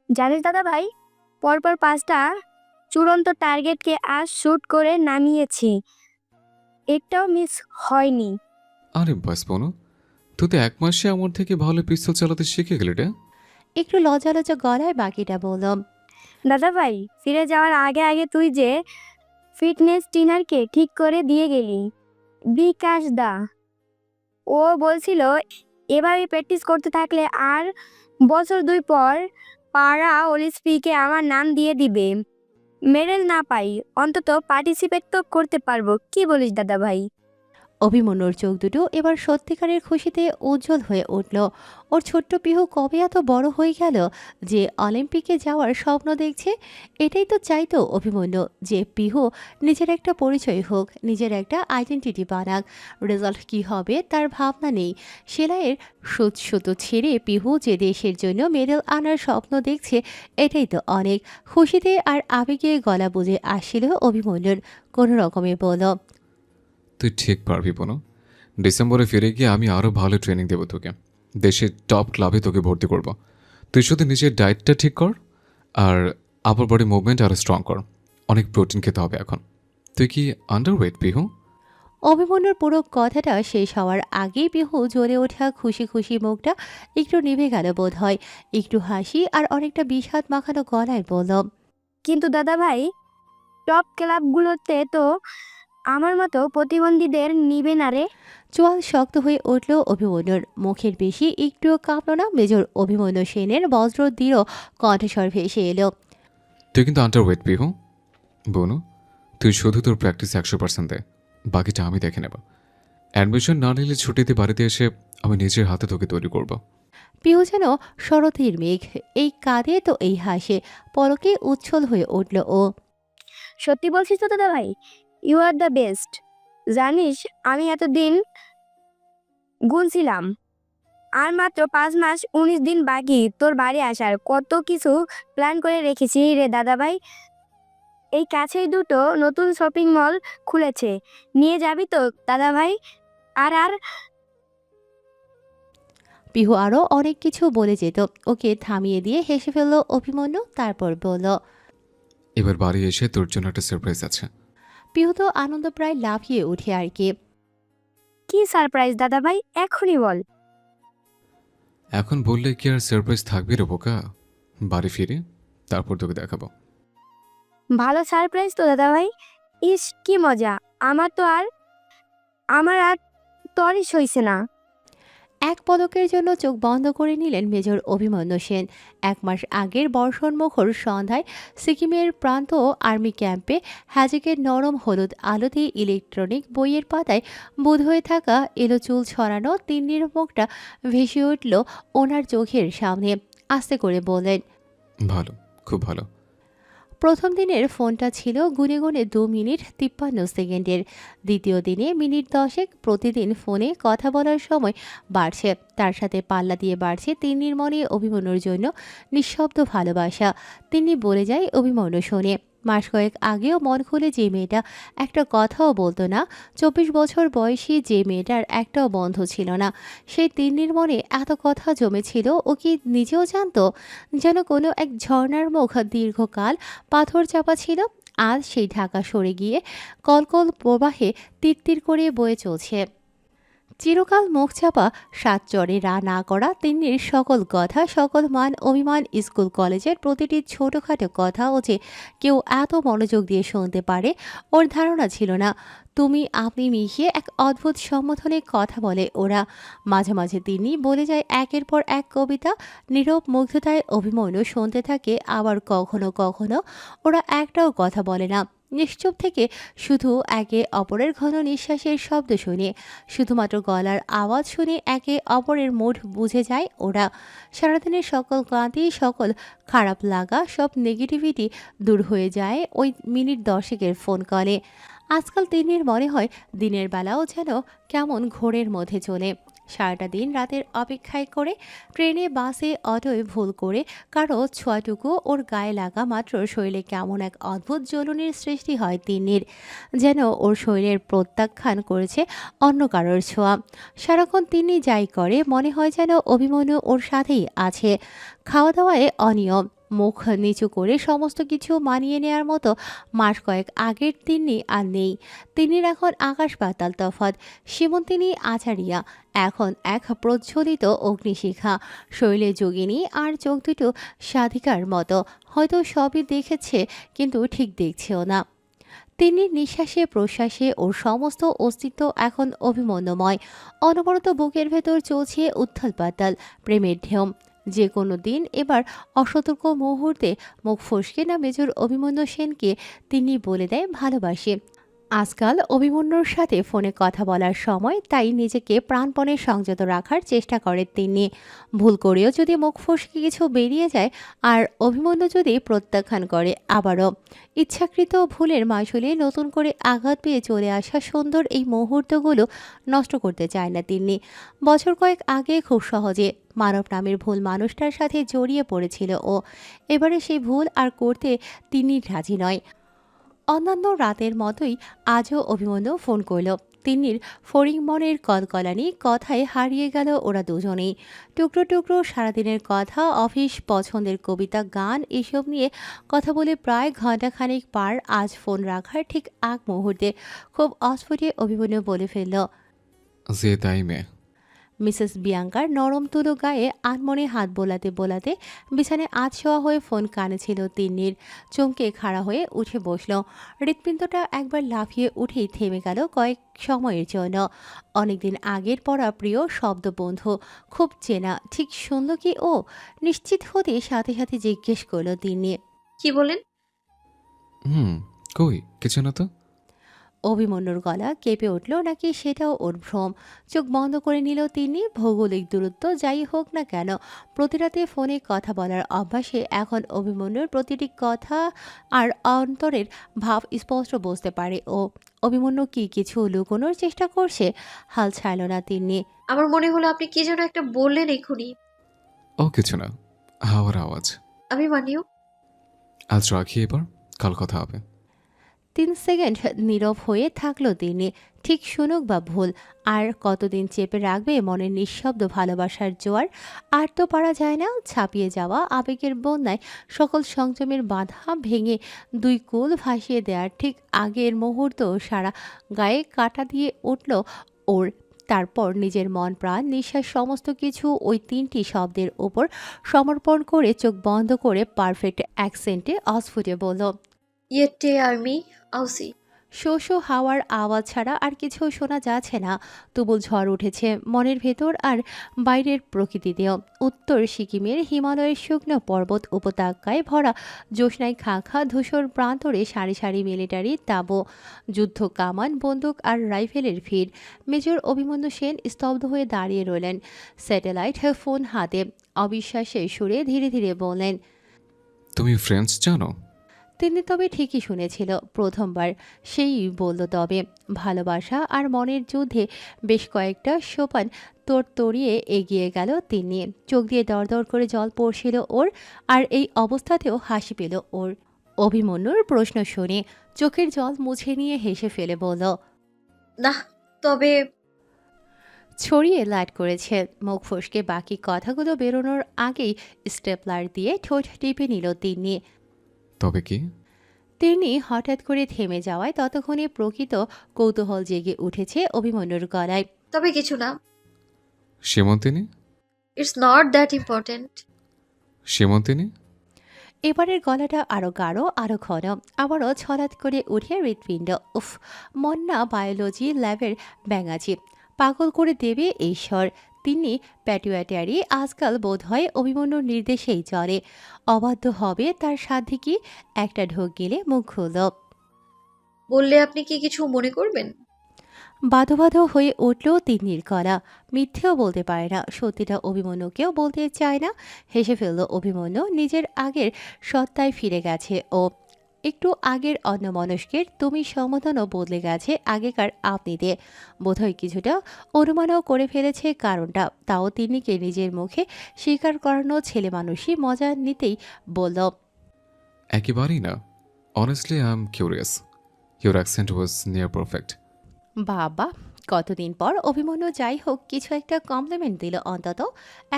জানিস দাদা ভাই, পরপর 5টা চূড়ান্ত টার্গেটকে আজ শুট করে নামিয়েছি, একটাও মিস হয়নি। আরে বাস বনু, তুই তো 1 মাসে আমার থেকে ভালো পিস্তল চালাতে শিখে গেলি রে। একটু লজ্জা লজ্জা গলায় বাকিটা বলল। দাদা ভাই, ফিরে যাওয়ার আগে আগে তুই যে ফিটনেস ট্রেনারকে ঠিক করে দিয়ে গেলি, বিকাশ দা। ও বলছিল এভাবে প্র্যাকটিস করতে থাকলে আর বছর 2 পর পাড়া অলিম্পিকে আমার নাম দিয়ে দিবে। মেডেল না পাই, অন্তত পার্টিসিপেট তো করতে পারবো। কি বলিস দাদা ভাই? অভিমন্যুর চোখ দুটো এবার সত্যিকারের খুশিতে উজ্জ্বল হয়ে উঠল। ওর ছোট্ট পিহু কবে এত বড় হয়ে গেল যে অলিম্পিকে যাওয়ার স্বপ্ন দেখছে। এটাই তো চাইতো অভিমন্যু, যে পিহু নিজের একটা পরিচয় হোক, নিজের একটা আইডেন্টিটি বানাক। রেজাল্ট কি হবে তার ভাবনা নেই। সেলাইয়ের সুতো ছেড়ে পিহু যে দেশের জন্য মেডেল আনার স্বপ্ন দেখছে, এটাই তো অনেক। খুশিতে আর আবেগে গলা বুঝে আসছিল অভিমন্যুর। কোনো রকমে বলল, তুই ঠিক পারবি বনু। ডিসেম্বরে ফিরে গিয়ে আমি আরও ভালো ট্রেনিং দেবো তোকে। দেশের টপ ক্লাবে তোকে ভর্তি করব। তুই শুধু নিজের ডায়েটটা ঠিক কর, আর আপার বডি মুভমেন্ট আরও স্ট্রং কর। অনেক প্রোটিন খেতে হবে এখন। তুই কি আন্ডারওয়েট পিহু? অভিমন্যুর পুরো কথাটা শেষ হওয়ার আগেই পিহু জ্বলে ওঠা খুশি খুশি মুখটা একটু নিভে গেল বোধ হয়। একটু হাসি আর অনেকটা বিষাদ মাখানো গলায় বলল, কিন্তু দাদা ভাই, টপ ক্লাবগুলোতে তো আমার মতো প্রতিবন্ধীদের নিবে না রে। চোয়াল শক্ত হয়ে উঠল অভিমন্যুর। মুখের বেশি একটুও কাঁপল না মেজর অভিমন্যু সেনের বজ্র দৃঢ় কণ্ঠস্বর ভেসে এলো। তুই কিন্তু আন্ডারওয়েট পিহু। বনু, তুই শুধু তোর প্র্যাকটিস 100% দে, বাকিটা আমি দেখে নেব। অ্যাডমিশন না নিলে ছুটিতে বাড়িতে এসে আমি নিজের হাতে তোকে তৈরি করব। পিহু যেন শরতের মেঘ, এই কাঁধে তো এই হাসে, পলকে উচ্ছল হয়ে উঠল ও। সত্যি বলছিস তো দাদা ভাই? You are the best. জানিস, আমি এতদিন গুনছিলাম, আর মাত্র 5 মাস 19 দিন বাকি তোর বাড়ি আসার। কত কিছু প্ল্যান করে রেখেছি রে দাদা ভাই। এই কাছেই দুটো নতুন শপিং মল খুলেছে, নিয়ে যাবি তো দাদা ভাই? আর আর পিহু আরও অনেক কিছু বলে যেত, ওকে থামিয়ে দিয়ে হেসে ফেলল অভিমন্যু। তারপর বলল, এবার বাড়ি এসে তোর জন্য একটা সারপ্রাইজ আছে। পিহু তো আনন্দ প্রায় লাফিয়ে উঠে আর কি। কি সারপ্রাইজ দাদা ভাই, এখনই বল। এখন বললে কি আর সারপ্রাইজ থাকবে রে বোকা? বাড়ি ফিরে তারপর তোকে দেখাবো। ভালো সারপ্রাইজ তো দাদা ভাই। ইস কি মজা! আমার আর তরই সইছে না। এক পলকের জন্য চোখ বন্ধ করে নিলেন মেজর অভিমন্যু সেন। 1 মাস আগের বর্ষণমুখর সন্ধ্যায় সিকিমের প্রান্ত আর্মি ক্যাম্পে হ্যাজেকের নরম হলুদ আলোতে ইলেকট্রনিক বইয়ের পাতায় বোধ হয়ে থাকা এলো চুল ছড়ানো তিন্নির মুখটা ভেসে উঠল ওনার চোখের সামনে। আস্তে করে বললেন, ভালো, খুব ভালো। প্রথম দিনের ফোনটা ছিল গুনে গুনে 2 মিনিট 53 সেকেন্ডের। দ্বিতীয় দিনে মিনিট 10 প্রতিদিন ফোনে কথা বলার সময় বাড়ছে। তার সাথে পাল্লা দিয়ে বাড়ছে তিন্নির মনে অভিমন্যুর জন্য নিঃশব্দ ভালোবাসা। তিন্নি বলে যায় অভিমন্যু শোনে। মাস কয়েক আগেও মন খুলে যে মেয়েটা একটা কথাও বলতো না, 24 বছর বয়সী যে মেয়েটার একটাও বন্ধ ছিল না, সেই তিন্নির মনে এত কথা জমেছিল ও কি নিজেও জানতো? যেন কোনো এক ঝর্ণার মুখ দীর্ঘকাল পাথর চাপা ছিল, আজ সেই ঢাকা সরে গিয়ে কলকল প্রবাহে তিরতির করে বয়ে চলছে। চিরকাল মুখ চাপা সাত চরে রা না করা তিন্নির সকল কথা, সকল মান অভিমান, স্কুল কলেজের প্রতিটি ছোটোখাটো কথা ও যে কেউ এত মনোযোগ দিয়ে শুনতে পারে ওর ধারণা ছিল না। তুমি আপনি মিশিয়ে এক অদ্ভুত সম্বোধনে কথা বলে ওরা। মাঝে মাঝে তিনি বলে যায় একের পর এক কবিতা। নীরব মুগ্ধতায় অভিমন্যু শুনতে থাকে, আবার কখনো কখনো ওরা একটাও কথা বলে না, নিশ্চুপ থেকে শুধু একে অপরের ঘন নিঃশ্বাসের শব্দ শুনে, শুধুমাত্র গলার আওয়াজ শুনে একে অপরের মুড বুঝে যায় ওরা। সারাদিনের সকল ক্লান্তি, সকল খারাপ লাগা, সব নেগেটিভিটি দূর হয়ে যায় ওই মিনিট 10 ফোন কলে। আজকাল তিন্নির মনে হয় দিনের বেলাও যেন কেমন ঘোরের মধ্যে চলে। সারাটা দিন রাতের অপেক্ষায় করে, ট্রেনে বাসে অটোয় ভুল করে কারো ছোঁয়াটুকু ওর গায়ে লাগা মাত্র শরীরে কেমন এক অদ্ভুত জ্বলনের সৃষ্টি হয় তিন্নির, যেন ওর শরীরের প্রত্যাখ্যান করেছে অন্য কারোর ছোঁয়া। সারাক্ষণ তিনি যাই করে মনে হয় যেন অভিমন্যু ওর সাথেই আছে। খাওয়া দাওয়ায় অনিয়ম, মুখ নিচু করে সমস্ত কিছু মানিয়ে নেয়ার মতো মাস কয়েক আগের তিন্নি আর নেই। তিন্নির এখন আকাশ পাতাল তফাৎ। সীমন্তিনী আচারিয়া এখন এক প্রজ্বলিত অগ্নিশিখা, শৈলে যোগিনী আর চোখ দুটো সাধিকার মতো। হয়তো সবই দেখেছে, কিন্তু ঠিক দেখছেও না। তিন্নির নিঃশ্বাসে প্রশ্বাসে ওর সমস্ত অস্তিত্ব এখন অভিমন্যময়। অনবরত বুকের ভেতর চলছে উত্থাল পাতাল প্রেমের ঢেউ। যে কোনো দিন এবার অসতর্ক মুহূর্তে মুখ ফসকে না মেজর অভিমন্যু সেনকে তিনি বলে দেয় ভালোবাসে। আজকাল অভিমন্যুর সাথে ফোনে কথা বলার সময় তাই নিজেকে প্রাণপণে সংযত রাখার চেষ্টা করে তিনি। ভুল করেও যদি মুখ ফসকে কিছু বেরিয়ে যায় আর অভিমন্যু যদি প্রত্যাখ্যান করে আবারও, ইচ্ছাকৃত ভুলের মাসুলে নতুন করে আঘাত পেয়ে চলে আসা সুন্দর এই মুহূর্তগুলো নষ্ট করতে চায় না তিনি। বছর কয়েক আগে খুব সহজে মানব নামের ভুল মানুষটার সাথে জড়িয়ে পড়েছিল ও। এবারে সেই ভুল আর করতে তিনি রাজি নয়। অন্যান্য রাতের মতোই আজও অভিমন্যু ফোন করল। তিন্নির ফড়িংমনের কলকলানি কথায় হারিয়ে গেল ওরা দুজনেই। টুকরো টুকরো সারাদিনের কথা, অফিস, পছন্দের কবিতা, গান এসব নিয়ে কথা বলে প্রায় ঘণ্টাখানেক পার। আজ ফোন রাখার ঠিক আগ মুহূর্তে খুব অস্ফুটে অভিমন্যু বলে ফেলল, যে তাই মেয়ে। মিসেস বিয়াঙ্কার নরম তুলো গায়ে আনমনে হাত বোলাতে বোলাতে বিছানায় আধশোয়া হয়ে ফোন কানে ছিল তিন্নির। চমকে খাড়া হয়ে উঠে বসল। হৃৎপিণ্ডটা একবার লাফিয়ে উঠেই থেমে গেল কয়েক সময়ের জন্য। অনেকদিন আগের পড়া প্রিয় শব্দবন্ধু, খুব চেনা, ঠিক শুনল কি ও? নিশ্চিত হতে সাথে সাথে জিজ্ঞেস করল তিন্নি, কি বলেন? হুম, কই কিছু না তো। অভিমন্যুর গলা কেঁপে উঠল নাকি সেটাও ওর ভ্রম। চোখ বন্ধ করে নিল তিনি। ভৌগোলিক দূরত্ব যাই হোক না কেন, প্রতিরাতে ফোনে কথা বলার অভ্যাসে এখন অভিমন্যুর প্রতিটি কথা আর অন্তরের ভাব স্পষ্ট বুঝতে পারে ও। অভিমন্যু কি কিছু লুকোনোর চেষ্টা করছে? হাল ছাড়ল না তিনি। আমার মনে হলো আপনি কি যেন একটা বললেন এক্ষুনি। ও কিছু না, হাওয়ার আওয়াজ। আমি মানিও। আজ রাখি, এবার কাল কথা হবে। 3 সেকেন্ড নীরব হয়ে থাকলো তিনি। ঠিক শুনুক বা ভুল, আর কতদিন চেপে রাখবে মনের নিঃশব্দ ভালোবাসার জোয়ার? আর তো পারা যায় না। ছাপিয়ে যাওয়া আবেগের বন্যায় সকল সংযমের বাধা ভেঙে দুই কুল ভাসিয়ে দেওয়ার ঠিক আগের মুহূর্ত সারা গায়ে কাটা দিয়ে উঠল ওর। তারপর নিজের মন প্রাণ নিঃশ্বাস সমস্ত কিছু ওই 3টি শব্দের ওপর সমর্পণ করে চোখ বন্ধ করে পারফেক্ট অ্যাকসেন্টে অস্ফুটে বলল, ইয়েটে আর্মি আউসি। শো শো হাওয়ার আওয়াজ ছাড়া আর কিছু শোনা যাচ্ছে না। তুমুল ঝড় উঠেছে মনের ভেতর আর বাইরের প্রকৃতিতেও। উত্তর সিকিমের হিমালয়ের শুকনো পর্বত উপত্যকায় ভরা জ্যোৎস্নায় খা খা ধূসর প্রান্তরে সারি সারি মিলিটারি তাঁবু, যুদ্ধ কামান, বন্দুক আর রাইফেলের ভিড়। মেজর অভিমন্যু সেন স্তব্ধ হয়ে দাঁড়িয়ে রইলেন, স্যাটেলাইট ফোন হাতে। অবিশ্বাসের সুরে ধীরে ধীরে বললেন, তুমি ফ্রেঞ্চ জানো? তিনি তবে ঠিকই শুনেছিল, প্রথমবার। সেই বলল তবে। ভালোবাসা আর মনের যুদ্ধে বেশ কয়েকটা সোপান তড়িয়ে এগিয়ে গেল তিনি। চোখ দিয়ে দরদর করে জল পড়ছিল ওর, আর এই অবস্থাতেও হাসি পেল ওর। অভিমন্যুর প্রশ্ন শুনে চোখের জল মুছে নিয়ে হেসে ফেলে বলল, না, তবে ছড়িয়ে লাইট করেছে। মুখ ফসকে বাকি কথাগুলো বেরোনোর আগেই স্টেপলার দিয়ে ঠোঁট টিপে নিল তিনি। তবে কি? তিনি হঠাৎ করে থেমে যাওয়ায় ততক্ষণে প্রকৃত কৌতূহল জেগে উঠেছে অভিমন্যুর গলায়। তবে কিছু না। Simantini? It's not that important. Simantini? এবারের গলাটা আরো গাঢ়, আরো ঘন। আবারও ছলাৎ করে উঠে হৃৎপিণ্ড। উফ, মন না বায়োলজি ল্যাবের ব্যাঙাচি। পাগল করে দেবে এই স্বর। তিনি প্যাটুয়াটারি আজকাল বোধ হয় অভিমন্যুর নির্দেশেই চলে। অবাধ্য হবে তার সাধ্যে কি? একটা ঢোক গেলে মুখ খুলল। বললে আপনি কি কিছু মনে করবেন? বাধো বাধো হয়ে উঠল তিন্নির গলা। মিথ্যেও বলতে পারে না, সত্যিটা অভিমন্যুকেও বলতে চায় না। হেসে ফেলল অভিমন্যু। নিজের আগের সত্তায় ফিরে গেছে ও। একটু আগের অন্যমনস্কের তুমি সমাধানও বদলে গেছে আগেকার আপনিতে। বোধহয় কিছুটা অনুমানও করে ফেলেছে কারণটা। তাও তিন্নিকে নিজের মুখে স্বীকার করানো ছেলে মানুষই মজা নিতেই বলল, একেবারেই না। Honestly I am curious. Your accent was near perfect. বাবা, কতদিন পর অভিমন্যু যাই হোক কিছু একটা কমপ্লিমেন্ট দিল অন্তত।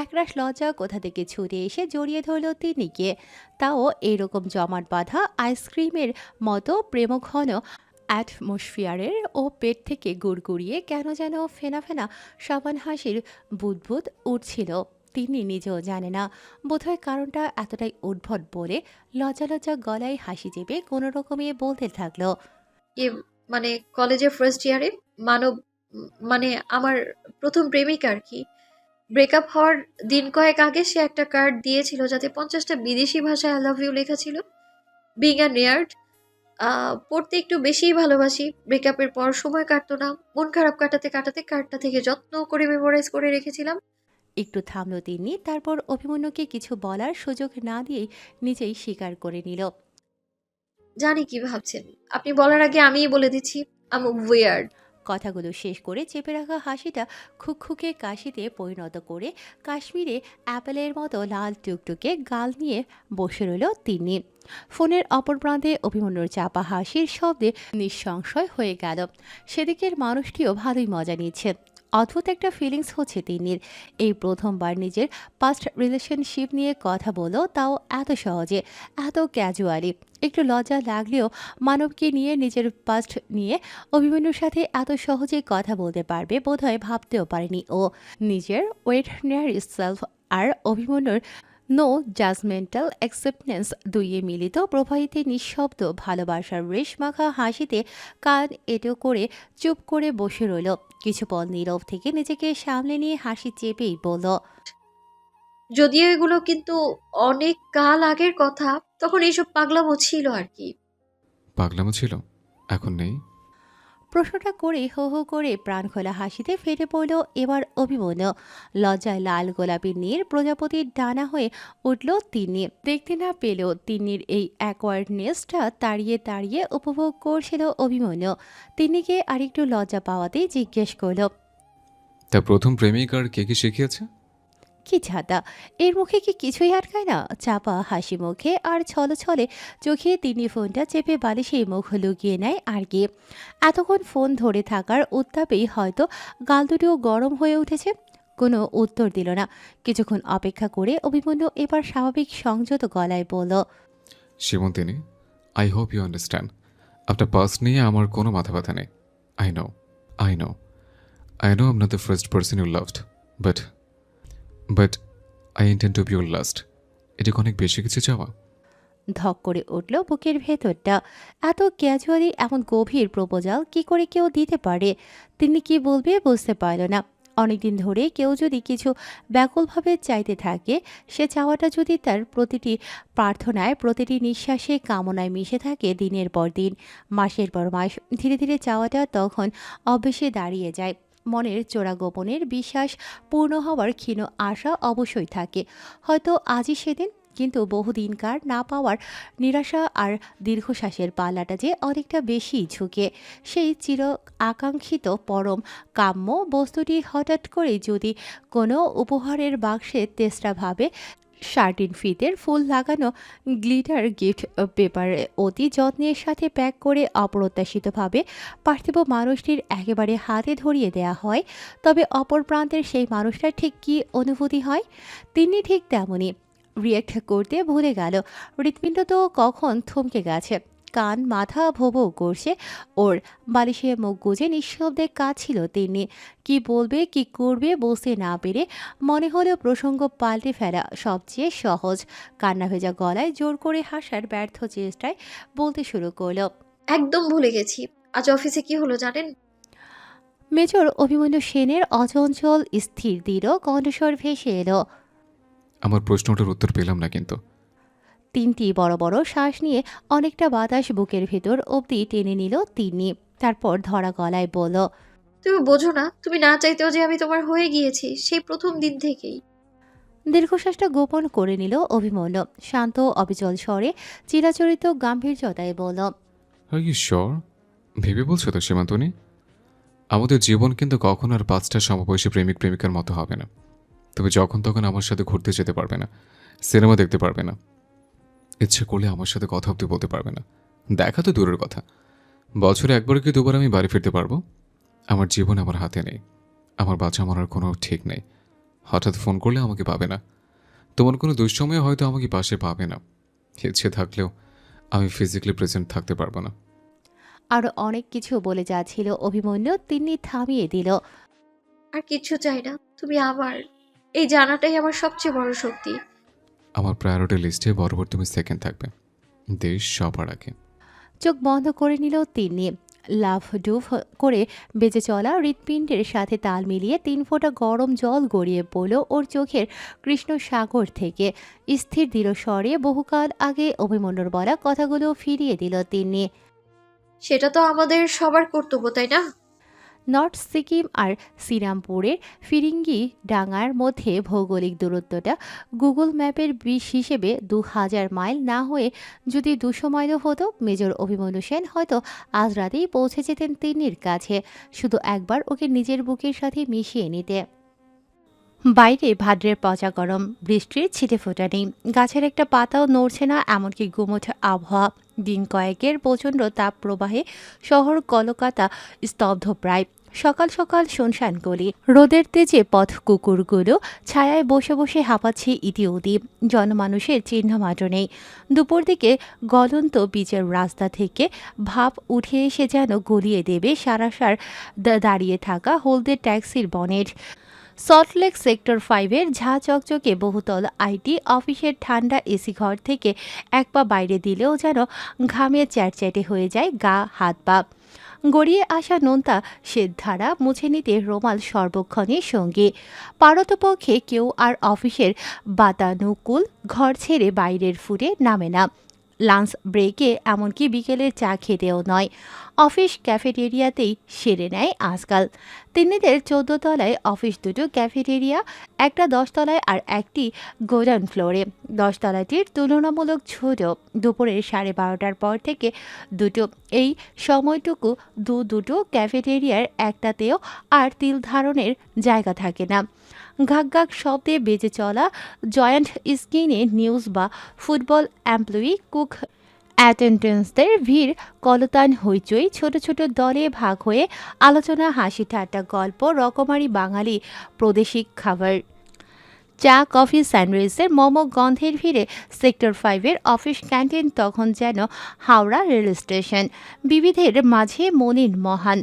একরাশ লজ্জা কোথা থেকে ছুটে এসে জড়িয়ে ধরল তিন্নিকে, তাও এরকম জমাট বাঁধা আইসক্রিমের মতো প্রেমঘন অ্যাটমসফিয়ারের ও পেট থেকে গুড়গুড়িয়ে কেন যেন ফেনা ফেনা সাবান হাসির বুদবুদ উঠছিল। তিনি নিজেও জানে না, বোধহয় কারণটা এতটাই উদ্ভট বলে লজ্জা লজ্জা গলায় হাসি চেপে কোনো রকমে বলতে থাকলো। এ মানে কলেজে ফার্স্ট ইয়ারে মানব মানে আমার প্রথম প্রেমিক আর কি। ব্রেকআপ হওয়ার দিন কয়েক আগে সে একটা কার্ড দিয়েছিল যাতে 50টা বিদেশি ভাষায় আই লাভ ইউ লেখা ছিল। বিং অ্যান্ড নেয়ার্ড পড়তে একটু বেশিই ভালোবাসি। ব্রেকআপের পর সময় কাটতো না, মন খারাপ কাটাতে কাটাতে কার্ডটা থেকে যত্ন করে মেমোরাইজ করে রেখেছিলাম। একটু থামল তিনি, তারপর অভিমন্যুকে কিছু বলার সুযোগ না দিয়েই নিজেই স্বীকার করে নিল। জানি কি ভাবছেন, আপনি বলার আগে আমিই বলে দিচ্ছি, আম উইয়ার্ড। কথাগুলো শেষ করে চেপে রাখা হাসিটা খুকখুকে কাশিতে পরিণত করে কাশ্মীরে অ্যাপেলের মতো লাল টুকটুকে গাল নিয়ে বসে রইল তিনি। ফোনের অপর প্রান্তে অভিমন্যুর চাপা হাসির শব্দে নিঃসংশয় হয়ে গেল। সেদিকের মানুষটিও ভালোই মজা নিচ্ছে। অদ্ভুত একটা ফিলিংস হচ্ছে তিন্নির। এই প্রথমবার নিজের পাস্ট রিলেশনশিপ নিয়ে কথা বলো, তাও এত সহজে, এত ক্যাজুয়ালি। একটু লজ্জা লাগলেও মানবকে নিয়ে, নিজের পাস্ট নিয়ে অভিমন্যুর সাথে এত সহজে কথা বলতে পারবে বোধহয় ভাবতেও পারেনি ও। নিজের ওয়েটনারি সেলফ আর অভিমন্যুর নো জাজমেন্টাল অ্যাকসেপ্টেন্স দুইয়ে মিলিত প্রবাহিতে নিঃশব্দ ভালোবাসার রেশমাখা হাসিতে কান এঁটো করে চুপ করে বসে রইল। কিছুক্ষণ নীরব থেকে নিজেকে সামলে নিয়ে হাসি চেপেই বলল, যদিও এগুলো কিন্তু অনেক কাল আগের কথা, তখন এইসব পাগলামো ছিল আর কি। পাগলামো ছিল, এখন নেই। প্রশ্নটা করে হো হো করে প্রাণ খোলা হাসিতে ফেটে পড়ল এবার অভিমন্যু। লজ্জায় লাল গোলাপি নীল প্রজাপতির ডানা হয়ে উঠল তিনি। দেখতে না পেলেও তিন্নির এই অ্যাকোয়ার্ডনেসটা তাড়িয়ে তাড়িয়ে উপভোগ করছিল অভিমন্যু। তিন্নিকে আরেকটু লজ্জা পাওয়াতেই জিজ্ঞেস করল, তা প্রথম প্রেমিক আর কে কি শিখিয়েছে? কি ছাতা, এর মুখে কি কিছুই আটকায় না? চাপা হাসি মুখে আর ছলে ছলে চোখে তিনি ফোনটা চেপে বালিশেই মুখ লুকিয়ে নেয় আর কি। এতক্ষণ ফোন ধরে থাকার উত্তাপেই হয়তো গাল দুটো গরম হয়ে উঠেছে। কোনো উত্তর দিল না। কিছুক্ষণ অপেক্ষা করে অভিমন্যু এবার স্বাভাবিক সংযত গলায় বলল, Simantini, I hope you understand, আপনার পাস নিয়ে আমার কোনো মাথা ব্যথা নেই। I know, I know, I know I am not the first person you loved, but I intend to be your last. এটা অনেক বেশি কিছু চাওয়া? ধক করে উঠল বুকের ভেতরটা। এত ক্যাজুয়ালি এমন গভীর প্রপোজাল কি করে কেউ দিতে পারে? তিনি কি বলবে বুঝতে পারল না। অনেকদিন ধরে কেউ যদি কিছু ব্যাকুলভাবে চাইতে থাকে, সে চাওয়াটা যদি তার প্রতিটি প্রার্থনায়, প্রতিটি নিঃশ্বাসে, কামনায় মিশে থাকে দিনের পর দিন, মাসের পর মাস, ধীরে ধীরে চাওয়াটা তখন অভ্যেসে দাঁড়িয়ে যায়। মনের চোরা গোপনের বিশ্বাস পূর্ণ হওয়ার ক্ষীণ আশা অবশ্যই থাকে। হয়তো আজই সেদিন, কিন্তু বহুদিনকার না পাওয়ার নিরাশা আর দীর্ঘশ্বাসের পাল্লাটা যে অনেকটা বেশি ঝুঁকে। সেই চির আকাঙ্ক্ষিত পরম কাম্য বস্তুটি হঠাৎ করে যদি কোনো উপহারের বাক্সে তেষ্টাভাবে 13 ফিতের ফুল লাগানো গ্লিটার গিফট পেপারে অতি যত্নের সাথে প্যাক করে অপ্রত্যাশিতভাবে পার্থিব মানুষটির একেবারে হাতে ধরিয়ে দেয়া হয়, তবে অপর প্রান্তের সেই মানুষটার ঠিক কী অনুভূতি হয়? তিনি ঠিক তেমনই রিয়েক্ট করতে ভুলে গেল। হৃৎপিণ্ড তো কখন থমকে গেছে, কান মাথা ভো ভো করছে ওর। বালিশে মুখ গুজে নিঃশব্দে কাঁদছিল তিনি। কি বলবে কি করবে বুঝতে না পেরে মনে হলো প্রসঙ্গ পাল্টে ফেলা সবচেয়ে সহজ। কান্না ভেজা গলায় জোর করে হাসার ব্যর্থ চেষ্টায় বলতে শুরু করলো, একদম ভুলে গেছি, আজ অফিসে কি হলো জানেন? মেজর অভিমন্যু সেনের অচঞ্চল স্থির দৃঢ় কণ্ঠস্বর ভেসে এলো। আমার প্রশ্নটার উত্তর পেলাম না কিন্তু। 3টি বড় বড় শ্বাস নিয়ে অনেকটা বাতাস বুকের ভেতর অবধি টেনে নিল তিনি। তারপর ধরা গলায় বলল, তুমি বোঝো না, তুমি না চাইতেও যে আমি তোমার হয়ে গিয়েছি সেই প্রথম দিন থেকেই। দীর্ঘশ্বাসটা গোপন করে নিল অভিমন্যু। শান্ত অবিচল স্বরে চিরাচরিত গাম্ভীর্যতায় বলল, আর ইউ শিওর? ভেবে বলছো তো সীমান্তনী? আমাদের জীবন কিন্তু কখন আর 5টা সমবয়সী প্রেমিক প্রেমিকার মতো হবে না। তবে যখন তখন আমার সাথে ঘুরতে যেতে পারবে না, সিনেমা দেখতে পারবে না, ইচ্ছে করলে আমার সাথে কথা অব্দি বলতে পারবে না। দেখা তো দূরের কথা, বছরে একবার কি দুবার আমি বাড়ি ফিরতে পারবো। আমার জীবন আমার হাতে নেই, আমার বাঁচা মরার কোনো ঠিক নেই। হঠাৎ ফোন করলে আমাকে পাবে না, তোমার কোনো দুঃসময়ে হয়তো আমাকে পাশে পাবে না। ইচ্ছে থাকলেও আমি ফিজিক্যালি প্রেজেন্ট থাকতে পারবো না। আরও অনেক কিছু বলে যাচ্ছিল অভিমন্যু, তিনি থামিয়ে দিল। আর কিচ্ছু চাই না, তুমি আমার। এই জানাটাই আমার সবচেয়ে বড় শক্তি। আমার প্রায়োরিটি লিস্টে বরাবর তুমি সেকেন্ড থাকবে, দেশ সবার আগে। চোখ বন্ধ করে নিল তিনি। লাফ ডুফ করে বেঁচে চলা হৃৎপিণ্ডের সাথে তাল মিলিয়ে 3 ফোঁটা গরম জল গড়িয়ে পড়ল ওর চোখের কৃষ্ণ সাগর থেকে। স্থির দৃঢ় স্বরে বহুকাল আগে অভিমন্যুর বলা কথাগুলো ফিরিয়ে দিল তিনি। সেটা তো আমাদের সবার কর্তব্য, তাই না? নর্থ সিকিম আর শ্রীরামপুরের ফিরিঙ্গি ডাঙার মধ্যে ভৌগোলিক দূরত্বটা গুগল ম্যাপের 20 হিসেবে 2000 মাইল না হয়ে যদি 200 মাইলও হতো, মেজর অভিমন্যু সেন হয়তো আজ রাতেই পৌঁছে যেতেন তিন্নির কাছে, শুধু একবার ওকে নিজের বুকের সাথে মিশিয়ে নিতে। বাইরে ভাদ্রের পচা গরম, বৃষ্টির ছিটে ফোটা নেই, গাছের একটা পাতাও নড়ছে না, এমনকি গুমোট আবহাওয়া। দিন কয়েকের প্রচণ্ড তাপ প্রবাহে শহর কলকাতা স্তব্ধ প্রায়। সকাল সকাল শুনশান গলি, রোদের তেজে পথ কুকুরগুলো ছায়ায় বসে বসে হাঁপাচ্ছে ইতিউতি, জনমানুষের চিহ্ন মাত্র নেই। দুপুর দিকে গলন্ত পিচের রাস্তা থেকে ভাপ উঠে এসে যেন গলিয়ে দেবে সারাসার দাঁড়িয়ে থাকা হলদে ট্যাক্সির বনেট। সল্টলেক সেক্টর 5-এর ঝাঁ চকচকে বহুতল আইটি অফিসের ঠান্ডা এসি ঘর থেকে এক পা বাইরে দিলেও যেন ঘামে চ্যাটচ্যাটে হয়ে যায় গা হাত পা। গড়িয়ে আসা নোনতা শ্বেতধারা মুছে নিতে রোমাল সর্বক্ষণের সঙ্গী। পারতপক্ষে কেউ আর অফিসের বাতানুকূল ঘর ছেড়ে বাইরের ফুটে নামে না। লাঞ্চ ব্রেকে এমনকি বিকেলের চা খেতেও নয়, অফিস ক্যাফেটেরিয়াতেই সেরে নেয় আজকাল। তিন্নিদের 14 তলায় অফিস, দুটো ক্যাফেটেরিয়া, একটা 10 তলায় আর একটি গোডাউন ফ্লোরে। 10 তলাটির তুলনামূলক ছোট, দুপুরের 12:30টার পর থেকে দুটো, এই সময়টুকু দুটো ক্যাফেটেরিয়ার একটাতেও আর তিল ধারণের জায়গা থাকে না। ঘাক ঘাক শব্দে বেজে চলা জয়েন্ট স্ক্রিনে নিউজ বা ফুটবল, এমপ্লয়ি, কুক, অ্যাটেন্ডেন্সদের ভিড়, কলতান, হইচই, ছোট ছোট দলে ভাগ হয়ে আলোচনা, হাসি ঠাট্টা, গল্প, রকমারি বাঙালি প্রাদেশিক খাবার, চা, কফি, স্যান্ডউইচের মোমো গন্ধের ভিড়ে সেক্টর 5-এর অফিস ক্যান্টিন তখন যেন হাওড়া রেল স্টেশন, বিবিধের মাঝে মনির মহান।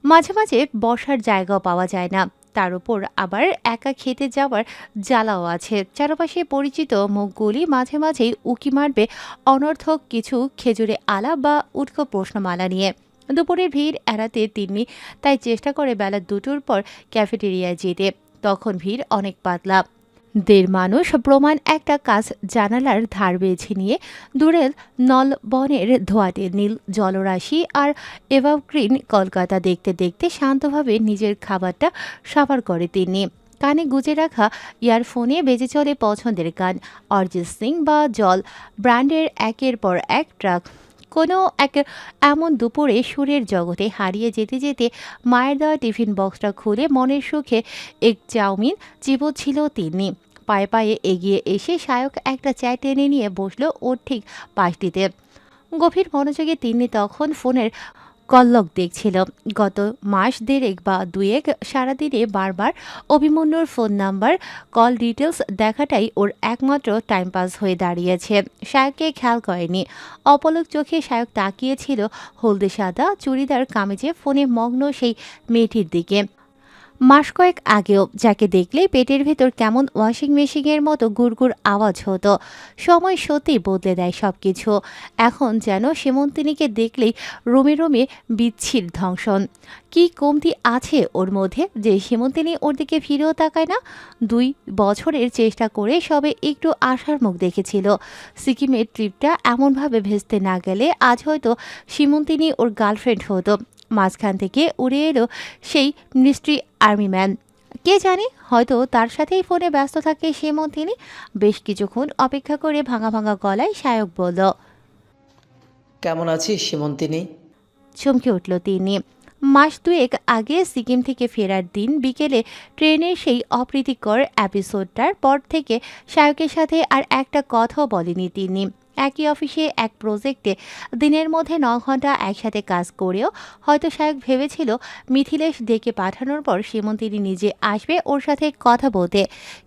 মাঝে মাঝে বসার জায়গাও পাওয়া যায় না, তার উপর আবার একা খেতে যাওয়ার জ্বালাও আছে। চারপাশে পরিচিত মুখগুলি মাঝে মাঝেই উকি মারবে অনর্থক কিছু খেজুরে আলা বা উটকো প্রশ্নমালা নিয়ে। দুপুরের ভিড় এড়াতে তিনি তাই চেষ্টা করে বেলা 2টোর পর ক্যাফেটেরিয়ায় যেতে, তখন ভিড় অনেক পাতলা। 1.5 মানুষ প্রমাণ একটা কাজ জানালার ধার বেছে নিয়ে দূরের নলবনের ধোঁয়াটে নীল জলরাশি আর এভারগ্রিন কলকাতা দেখতে দেখতে শান্তভাবে নিজের খাবারটা সাবার করে তিনি। কানে গুজে রাখা ইয়ারফোনে বেজে চলে পছন্দের গান, অরিজিৎ সিং বা জল ব্র্যান্ডের একের পর এক ট্রাক। কোনো এক এমন দুপুরে সুরের জগতে হারিয়ে যেতে যেতে মায়ের দেওয়া টিফিন বক্সটা খুলে মনের সুখে এক চাউমিন চিবোচ্ছিল তিনি। পায়ে পায়ে এগিয়ে এসে শায়ক একটা চা টেনে নিয়ে বসলো ওর ঠিক পাশটিতে। গভীর মনোযোগে তিনি তখন ফোনের কল্লক দেখছিল। গত মাস দেড়েক বা দুয়েক সারাদিনে বারবার অভিমন্যুর ফোন নাম্বার, কল ডিটেলস দেখাটাই ওর একমাত্র টাইম পাস হয়ে দাঁড়িয়েছে। শায়ককে খেয়াল করেনি। অপলক চোখে শায়ক তাকিয়েছিল হলদে সাদা চুড়িদার কামিজে ফোনে মগ্ন সেই মেয়েটির দিকে। মাস কয়েক আগেও যাকে দেখলেই পেটের ভেতর কেমন ওয়াশিং মেশিনের মতো গুড়গুড় আওয়াজ হতো। সময় সত্যিই বদলে দেয় সব কিছু। এখন যেন সেমন্তিনীকে দেখলেই রোমে রোমে বিচ্ছির ধ্বংসন। কি কমতি আছে ওর মধ্যে যে সেমন্তিনী ওর দিকে ফিরেও তাকায় না? 2 বছরের চেষ্টা করে সবে একটু আশার মুখ দেখেছিল। সিকিমের ট্রিপটা এমনভাবে ভেস্তে না গেলে আজ হয়তো সেমন্তিনী ওর গার্লফ্রেন্ড হতো। মাঝখান থেকে উড়ে এলো সেই মিস্ট্রি আর্মি ম্যান। কে জানে, হয়তো তার সাথেই ফোনে ব্যস্ত থাকে সেমন্তিনী। বেশ কিছুক্ষণ অপেক্ষা করে ভাঙা ভাঙা গলায় শায়ক বলল, কেমন আছিস সীমন্তিনী? চমকে উঠল তিনি। মাস 2 আগে সিকিম থেকে ফেরার দিন বিকেলে ট্রেনের সেই অপ্রীতিকর এপিসোডটার পর থেকে শায়কের সাথে আর একটা কথাও বলেনি তিনি। একই অফিসে এক প্রজেক্টে দিনের মধ্যে 9 ঘন্টা একসাথে কাজ করেও হয়তো সায়ক ভেবেছিল মিথিলেশ ডেকে পাঠানোর পর সীমন্তিনী নিজে আসবে ওর সাথে কথা বলতে,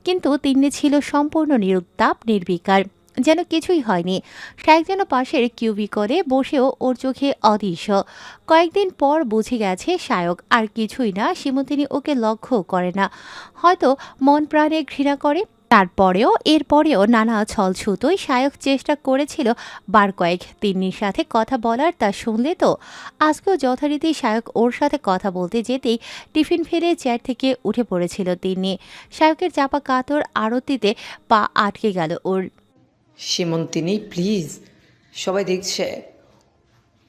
কিন্তু তিন্নি ছিল সম্পূর্ণ নিরুত্তাপ নির্বিকার, যেন কিছুই হয়নি। সায়ক যেন পাশের কিউবিকলে বসেও ওর চোখে অদৃশ্য। কয়েকদিন পর বুঝে গেছে সায়ক আর কিছুই না, সীমন্তিনী ওকে লক্ষ্য করে না, হয়তো মন প্রাণে ঘৃণা করে। এরপরেও নানা ছলছুতোয় সায়ক চেষ্টা করেছিল বার কয়েক তিন্নির সাথে কথা বলার, তা শুনলে তো। আজকেও যথারীতি সায়ক ওর সাথে কথা বলতে যেতেই টিফিন ফেলে চেয়ার থেকে উঠে পড়েছিল তিন্নি। সায়কের চাপা কাতর আরতিতে পা আটকে গেল ওর। সীমন্তিনী প্লিজ, সবাই দেখছে,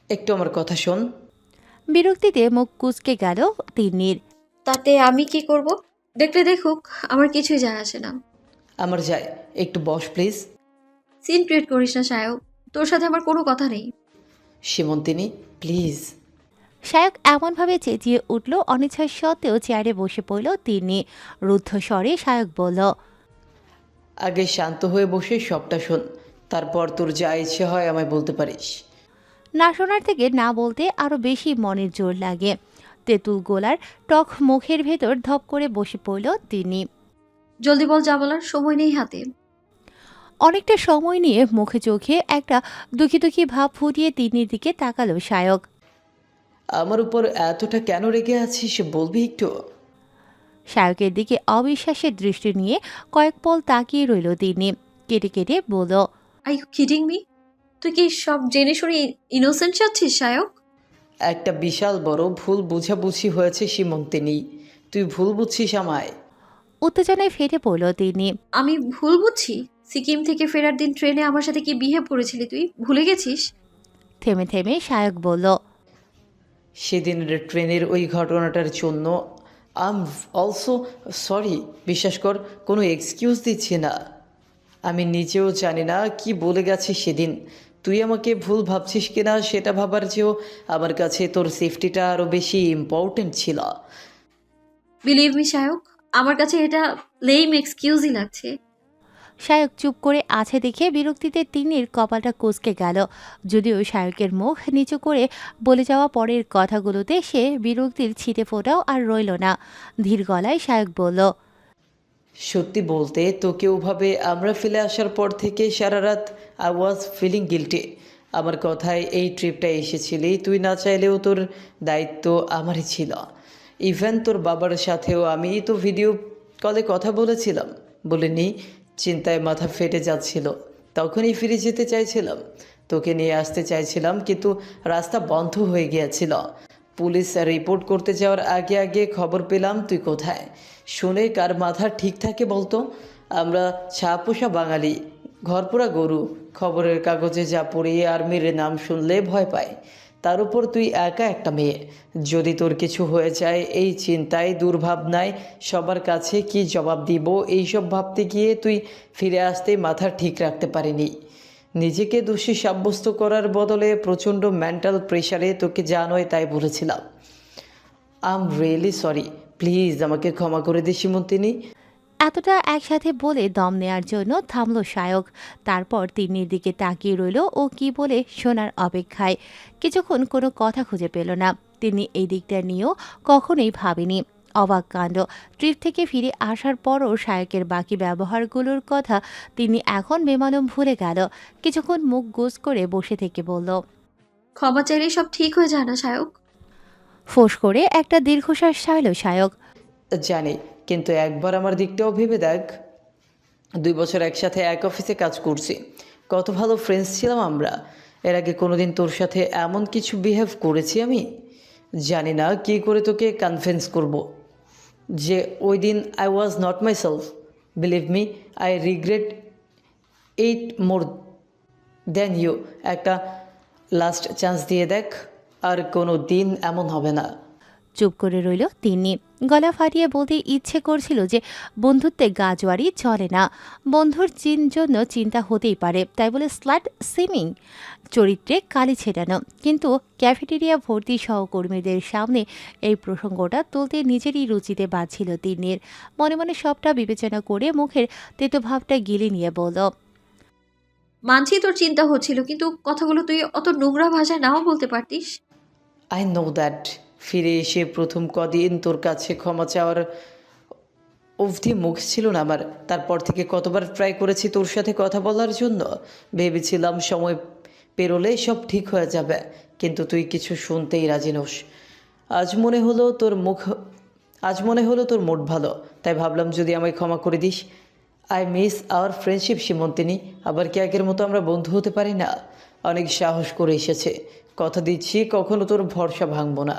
একটু আমার কথা শোন। বিরক্তিতে মুখ কুঁচকে গেল তিন্নির। তাতে আমি কি করব? দেখলে দেখুক, আমার কিছুই যায় আসে না। আমার যায়, একটু বস প্লিজ। সিন ক্রিয়েট করিস না সায়ক, তোর সাথে আমার কোনো কথা নেই। সীমন্তিনী প্লিজ। সায়ক এমনভাবে চেঁচিয়ে উঠল, অনিচ্ছা সত্ত্বেও চেয়ারে বসে পড়ল তিন্নি। রুদ্ধ স্বরে সায়ক বলল, আগে শান্ত হয়ে বসে সবটা শোন, তারপর তোর যা ইচ্ছে হয় আমায় বলতে পারিস। না শোনার থেকে না বলতে আরো বেশি মনের জোর লাগে। তেঁতুল গোলার টক মুখের ভেতর ধপ করে বসে পড়ল তিনি। জলদি বল, যা বলার, সময় নেই হাতে। অনেকটা সময় নিয়ে মুখে চোখে একটা দুঃখী দুঃখী ভাব ফুটিয়ে তিন্নির দিকে তাকালো সায়ক। আমার উপর এতটা কেন রেগে আছিস বলবি একটু? সায়কের দিকে অবিশ্বাসের দৃষ্টি নিয়ে কয়েক পল তাকিয়ে রইল তিনি, কেটে কেটে বলল, আই ইউ কিডিং মি? তুই কি সব জেনে শুনে ইনোসেন্ট চাচ্ছিস সায়ক? একটা বিশাল বড় ভুল বুঝাবুঝি হয়েছে সীমন্তিনী, তুই ভুল বুঝছিস আমায়। উত্তেজনায় ফেটে পড়ল তিনি। আমি ভুল বুঝছি? সিকিম থেকে ফেরার দিন ট্রেনে আমার সাথে কি বিহেভ করেছিলি তুই ভুলে গেছিস? থেমে থেমে সায়ক বলল, সেদিনের ট্রেনের ওই ঘটনাটার জন্য আম অলসো সরি। বিশ্বাস কর, কোনো এক্সকিউজ দিচ্ছি না। আমি নিজেও জানি না কি বলে গেছি সেদিন। তুই আমাকে ভুল ভাবছিস কিনা সেটা ভাবার চেয়েও আমার কাছে তোর সেফটিটা আরও বেশি ইম্পর্টেন্ট ছিল। বিলিভ মি সায়ক, আমার কাছে এটা লেম এক্সকিউজই লাগছে। সায়ক চুপ করে আছে দেখে বিরক্তিতে তিন্নির কপালটা কুঁচকে গেল। যদিও সায়কের মুখ নিচু করে বলে যাওয়া পরের কথাগুলোতে সে বিরক্তির ছিটে ফোটাও আর রইল না। ধীর গলায় সায়ক বলল, সত্যি বলতে তোকে ওভাবে আমরা ফেলে আসার পর থেকে সারা রাত আই ওয়াজ ফিলিং গিল্টি। আমার কথায় এই ট্রিপটা এসেছিলি, তুই না চাইলেও তোর দায়িত্ব আমারই ছিল। ইভেন তোর বাবার সাথেও আমি তো ভিডিও কলে কথা বলেছিলাম, বলিনি? চিন্তায় মাথা ফেটে যাচ্ছিল, তখনই ফিরে যেতে চাইছিলাম, তোকে নিয়ে আসতে চাইছিলাম, কিন্তু রাস্তা বন্ধ হয়ে গিয়েছিল। পুলিশ রিপোর্ট করতে যাওয়ার আগে আগে খবর পেলাম তুই কোথায়। শুনে কার মাথা ঠিক থাকে বলতো? আমরা ছাপোষা বাঙালি, ঘরপোড়া গরু, খবরের কাগজে যা পড়ি আর্মির নাম শুনলে ভয় পায়। তার উপর তুই একা একটা মেয়ে, যদি তোর কিছু হয়ে যায় এই চিন্তায় দুর্ভাবনায় সবার কাছে কি জবাব দিব এইসব ভাবতে গিয়ে তুই ফিরে আসতে মাথা ঠিক রাখতে পারিনি। নিজেকে দোষী সাব্যস্ত করার বদলে প্রচণ্ড মেন্টাল প্রেশারে তোকে জানোই তাই বলেছিলাম। I am really sorry, please আমাকে ক্ষমা করে দে সীমন্তিনী। এতটা একসাথে বলে দম নেয়ার জন্য থামল সায়ক। তারপর তিন্নির দিকে তাকিয়ে রইল ও কি বলে শোনার অপেক্ষায়। কিছুক্ষণ কোনো কথা খুঁজে পেল না। তিনি এই দিকটা নিয়েও কখনোই ভাবেনি। অবাক কাণ্ড, ট্রিপ থেকে ফিরে আসার পরও সায়কের বাকি ব্যবহারগুলোর কথা তিনি এখন বেমালুম ভুলে গেল। কিছুক্ষণ মুখ গোজ করে বসে থেকে বলল, ক্ষমা চাইলেই সব ঠিক হয়ে যায় না সায়ক? ফোঁস করে একটা দীর্ঘশ্বাস ছাড়ল সায়ক। জানি, কিন্তু একবার আমার দিকটাও ভেবে দেখ। 2 বছর একসাথে এক অফিসে কাজ করছি, কত ভালো ফ্রেন্ডস ছিলাম আমরা। এর আগে কোনোদিন তোর সাথে এমন কিছু বিহেভ করেছি আমি? জানি না কী করে তোকে কনভিন্স করব যে ওই দিন I was not myself. Believe me, I regret it more than you. একটা লাস্ট চান্স দিয়ে দেখ, আর কোনো দিন এমন হবে না। চুপ করে রইল তিনি। গলা ফাটিয়ে বলতে ইচ্ছে করছিল যে বন্ধুত্বে গাজোয়ারি চলে না। বন্ধুর জন্য চিন্তা হতেই পারে, তাই বলে স্ল্যাট সিমিং চরিত্রে কালি ছেটানো। কিন্তু ক্যাফেটেরিয়া ভর্তি সহকর্মীদের সামনে এই প্রসঙ্গটা তুলতে নিজেরই রুচিতে বাজছিল তিন্নির। মনে মনে সবটা বিবেচনা করে মুখের তেতো ভাবটা গিলে নিয়ে বলল, মানছি তোর চিন্তা হচ্ছিল, কিন্তু কথাগুলো তুই অত নোংরা ভাষায় নাও বলতে পারতিস। I know that. ফিরে এসে প্রথম কদিন তোর কাছে ক্ষমা চাওয়ার অবধি মুখ ছিল না আমার। তারপর থেকে কতবার ট্রাই করেছি তোর সাথে কথা বলার জন্য। ভেবেছিলাম সময় পেরোলে সব ঠিক হয়ে যাবে, কিন্তু তুই কিছু শুনতেই রাজি নোস। আজ মনে হলো তোর মুখ আজ মনে হলো তোর মুড ভালো, তাই ভাবলাম যদি আমায় ক্ষমা করে this. I miss our friendship Simantini. আবার কি আগের মতো আমরা বন্ধু হতে পারি না? অনেক সাহস করে এসেছে, কথা দিচ্ছি কখনো তোর ভরসা ভাঙবো না।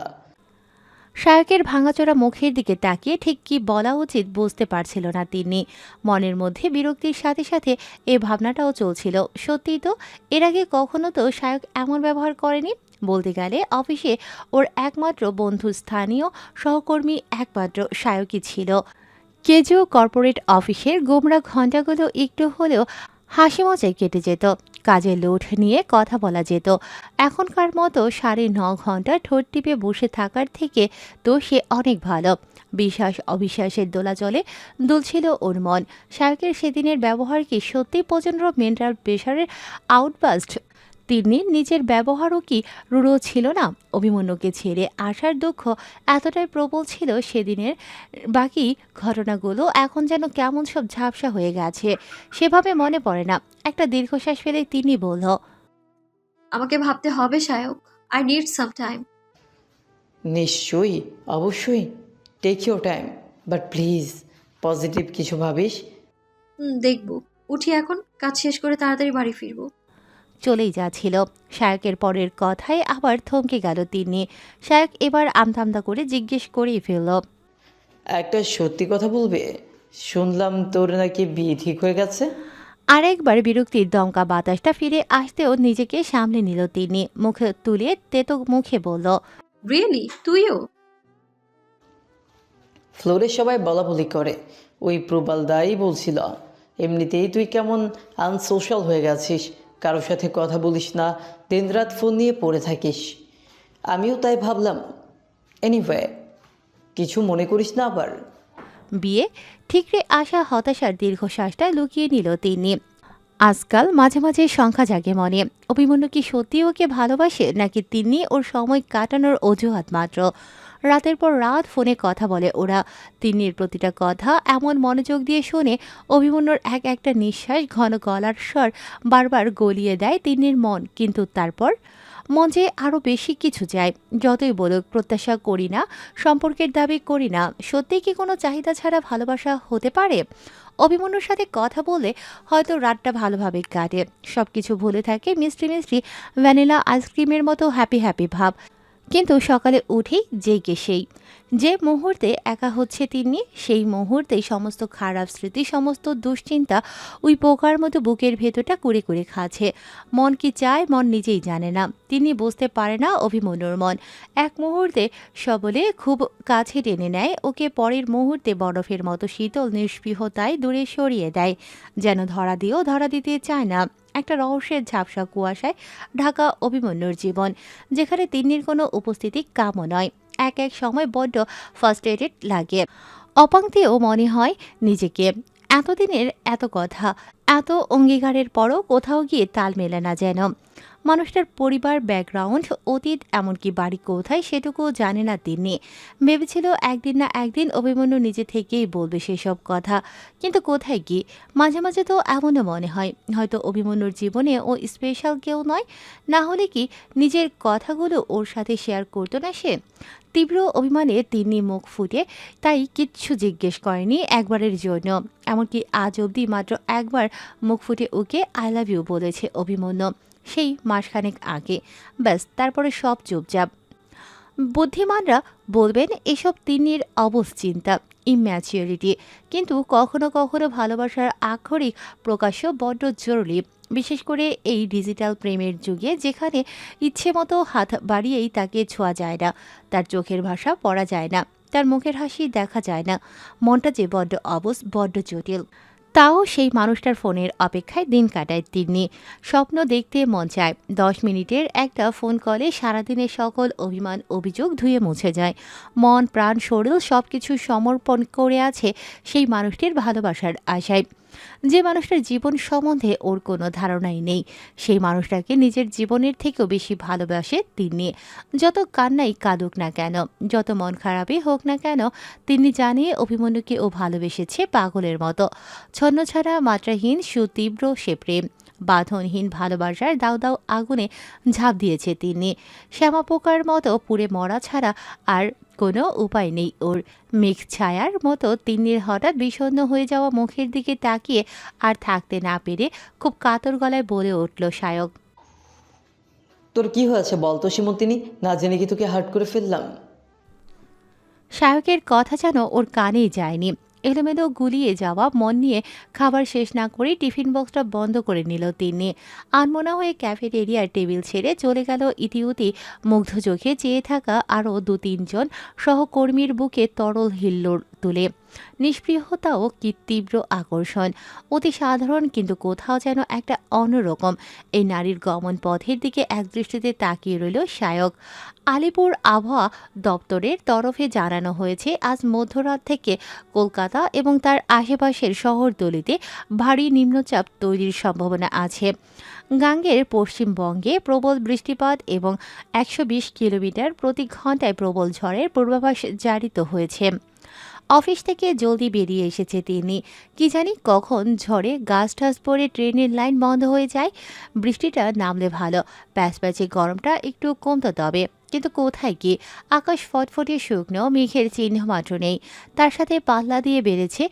শায়কের ভাঙাচোরা মুখের দিকে তাকিয়ে ঠিক কী বলা উচিত বুঝতে পারছিল না তিনি। মনের মধ্যে বিরক্তির সাথে সাথে এই ভাবনাটাও চলছিল, সত্যিই তো এর আগে কখনো তো শায়ক এমন ব্যবহার করেনি। বলতে গেলে অফিসে ওর একমাত্র বন্ধু, স্থানীয় সহকর্মী একমাত্র শায়কই ছিল। কেজো কর্পোরেট অফিসের গোমরা ঘণ্টাগুলো একটু হলেও হাসি মজায় কেটে যেত, কাজের লোড নিয়ে কথা বলা যেত। এখনকার মতো 9.5 ঘন্টা ঠোঁট টিপে বসে থাকার থেকে তো সে অনেক ভালো। বিশ্বাস অবিশ্বাসের দোলাচলে দুলছিল ওর মন। শায়কের সেদিনের ব্যবহার কি সত্যি প্রচণ্ড মেন্টাল প্রেশারের আউটবাস্ট? তিনি নিজের ব্যবহারও কি রূঢ় ছিল না? অভিমন্যুকে ছেড়ে আসার দুঃখ এতটাই প্রবল ছিল সেদিনের। বাকি ঘটনাগুলো এখন যেন কেমন সব ঝাপসা হয়ে গেছে, সেভাবে মনে পড়ে না। একটা দীর্ঘশ্বাস ফেলে তিনি বলল, আমাকে ভাবতে হবে Sayak. I need some time. নিশ্চয়ই, অবশ্যই, take your time, but please positive কিছু ভাবিস। দেখবো। উঠি এখন, কাজ শেষ করে তাড়াতাড়ি বাড়ি ফিরবো। চলেই যাচ্ছিল। শায়কের পরের কথায় আবার থমকে গেল তিনি। শায়ক এবার আমতামতা করে জিজ্ঞেস করেই ফেলল, একটা সত্যি কথা বলবে? শুনলাম তোর নাকি বিয়ে ঠিক হয়ে গেছে। আরেকবার বিরক্তির দমকা বাতাসটা ফিরে আসতেও নিজেকে সামলে নিল তিনি। মুখে তুলে তেতো মুখে বলল, রিয়েলি? তুইও? ফ্লোরে সবাই বলাবলি করে, ওই প্রবাল দাই বলছিল। এমনিতেই তুই কেমন আনসোশ্যাল হয়ে গেছিস, কারোর সাথে কথা বলিস না, দিনরাত ফোন নিয়ে পড়ে থাকিস। আমিও তাই ভাবলাম। এনিওয়ে, কিছু মনে করিস না আবার। বিয়ে ঠিকরে আসা হতাশার দীর্ঘশ্বাসটা লুকিয়ে নিল তিনি। আজকাল মাঝে মাঝে সংখ্যা জাগে মনে, অভিমন্যু কি সত্যি ওকে ভালোবাসে, নাকি তিনি ওর সময় কাটানোর অজুহাত মাত্র? রাতের পর রাত ফোনে কথা বলে ওরা। তিন্নির প্রতিটা কথা এমন মনোযোগ দিয়ে শোনে, অভিমন্যুর এক একটা নিঃশ্বাস, ঘন গলার স্বর বারবার গলিয়ে দেয় তিন্নির মন। কিন্তু তারপর মন যে আরও বেশি কিছু চায়। যতই বলুক প্রত্যাশা করি না, সম্পর্কের দাবি করি না, সত্যিই কি কোনো চাহিদা ছাড়া ভালোবাসা হতে পারে? অভিমন্যুর সাথে কথা বলে হয়তো রাতটা ভালোভাবে কাটে, সব কিছু ভুলে থাকে মিষ্টি মিষ্টি ভ্যানিলা আইসক্রিমের মতো হ্যাপি হ্যাপি ভাব। কিন্তু সকালে উঠেই যে মুহূর্তে একা হচ্ছে তিনি, সেই মুহূর্তেই সমস্ত খারাপ স্মৃতি, সমস্ত দুশ্চিন্তা ওই পোকার মতো বুকের ভেতরটা কুড়ে কুড়ে খাচ্ছে। মন কি চায় মন নিজেই জানে না, তিনি বুঝতে পারে না অভিমন্যুর মন। এক মুহূর্তে সবলে খুব কাছে টেনে নেয় ওকে, পরের মুহূর্তে বরফের মতো শীতল নিষ্পৃহতায় দূরে সরিয়ে দেয়, যেন ধরা দিয়েও ধরা দিতে চায় না। একটা রহস্যের ঝাপসা কুয়াশায় ঢাকা অভিমন্যুর জীবন, যেখানে তিন্নির কোনো উপস্থিতি কামও নয়। এক এক সময় বড্ড ফার্স্ট্রেটেড লাগে, অপাংতেও মনে হয় নিজেকে। এতদিনের এত কথা, এত অঙ্গীকারের পরও কোথাও গিয়ে তাল মেলে না যেন। মানুষটার পরিবার, ব্যাকগ্রাউন্ড, অতীত, এমনকি বাড়ি কোথায় সেটুকুও জানে না তিনি। ভেবেছিল একদিন না একদিন অভিমন্যু নিজে থেকেই বলবে সেসব কথা, কিন্তু কোথায় কি? মাঝে মাঝে তো এমনও মনে হয় হয়তো অভিমন্যুর জীবনে ও স্পেশাল কেউ নয়, না হলে কি নিজের কথাগুলো ওর সাথে শেয়ার করতো না সে? তীব্র অভিমানে তিনি মুখ ফুটে তাই কিচ্ছু জিজ্ঞেস করেনি একবারের জন্য। এমনকি আজ অবধি মাত্র একবার মুখ ফুটে ওকে আই লাভ ইউ বলেছে অভিমন্যু, সেই মাসখানেক আগে। ব্যাস, তারপরে সব চুপচাপ। বুদ্ধিমানরা বলবেন এসব তিন্নির অবশ চিন্তা, ইম্যাচিউরিটি। কিন্তু কখনো কখনো ভালোবাসার আক্ষরিক প্রকাশ্য বড্ড জরুরি, বিশেষ করে এই ডিজিটাল প্রেমের যুগে, যেখানে ইচ্ছে মতো হাত বাড়িয়েই তাকে ছোঁয়া যায় না, তার চোখের ভাষা পড়া যায় না, তার মুখের হাসি দেখা যায় না। মনটা যে বড্ড অবশ, বড্ড জটিল। তাও সেই মানুষটার ফোনের অপেক্ষায় দিন কাটায় তিনি। স্বপ্ন দেখতে মন চায়, 10 মিনিটের একটা ফোন কলে সারাদিনের সকল অভিমান, অভিযোগ ধুয়ে মুছে যায়। মন, প্রাণ, শরীর সব কিছু সমর্পণ করে আছে সেই মানুষটির ভালোবাসার আশায়। যে মানুষটার জীবন সম্বন্ধে ওর কোনো ধারণাই নেই, সেই মানুষটাকে নিজের জীবনের থেকেও বেশি ভালোবাসে তিন্নি। যত কান্নাই কাঁদুক না কেন, যত মন খারাপই হোক না কেন, তিন্নি জানে অভিমন্যুকে ও ভালোবেসেছে পাগলের মতো। ছন্নছাড়া, মাত্রাহীন, সুতীব্র সে প্রেম। বাঁধনহীন ভালোবাসার দাউ দাউ আগুনে ঝাঁপ দিয়েছে তিনি। শ্যামাপোকার মতো পুড়ে মরা ছাড়া আর কোনো উপায় নেই ওর। মেঘ ছায়ার মতো তিন্নির হঠাৎ বিষণ্ণ হয়ে যাওয়া মুখের দিকে তাকিয়ে আর থাকতে না পেরে খুব কাতর গলায় বলে উঠল সায়ক। তোর কি হয়েছে বলতো শিমুলতিনি? না জেনে কি তোকে হার্ট করে ফেললাম? সায়কের কথা যেন ওর কানেই যায়নি। এলোমেলো গুলিয়ে যাওয়া মন নিয়ে খাবার শেষ না করে টিফিন বক্সটা বন্ধ করে নিল তিনি। আনমনা হয়ে ক্যাফেটেরিয়ার টেবিল ছেড়ে চলে গেল ইতিউতি মুগ্ধ চোখে চেয়ে থাকা আরও 2-3 জন সহকর্মীর বুকে তরল হিল্লোড় তুলে। নিষ্পৃহতাও কি তীব্র আকর্ষণ! অতি সাধারণ, কিন্তু কোথাও যেন একটা অন্যরকম। এই নারীর গমন পথের দিকে একদৃষ্টিতে তাকিয়ে রইল সায়ক। আলিপুর আবহাওয়া দপ্তরের তরফে জানানো হয়েছে, আজ মধ্যরাত থেকে কলকাতা এবং তার আশেপাশের শহরতলিতে ভারী নিম্নচাপ তৈরির সম্ভাবনা আছে। গাঙ্গের পশ্চিমবঙ্গে প্রবল বৃষ্টিপাত এবং 120 কিলোমিটার প্রতি ঘন্টায় প্রবল ঝড়ের পূর্বাভাস জারিত হয়েছে। অফিস থেকে জলদি বেরিয়ে এসেছে তিনি। কি জানি কখন ঝড়ে গাছ টাছ পড়ে ট্রেনের লাইন বন্ধ হয়ে যায়। বৃষ্টিটা নামলে ভালো, প্যাচপ্যাচে গরমটা একটু কমতো তবে। কিন্তু কোথায় কি, আকাশ ফটফটে শুকনো, মেঘের চিহ্ন মাত্র নেই। তার সাথে পাল্লা দিয়ে বেড়েছে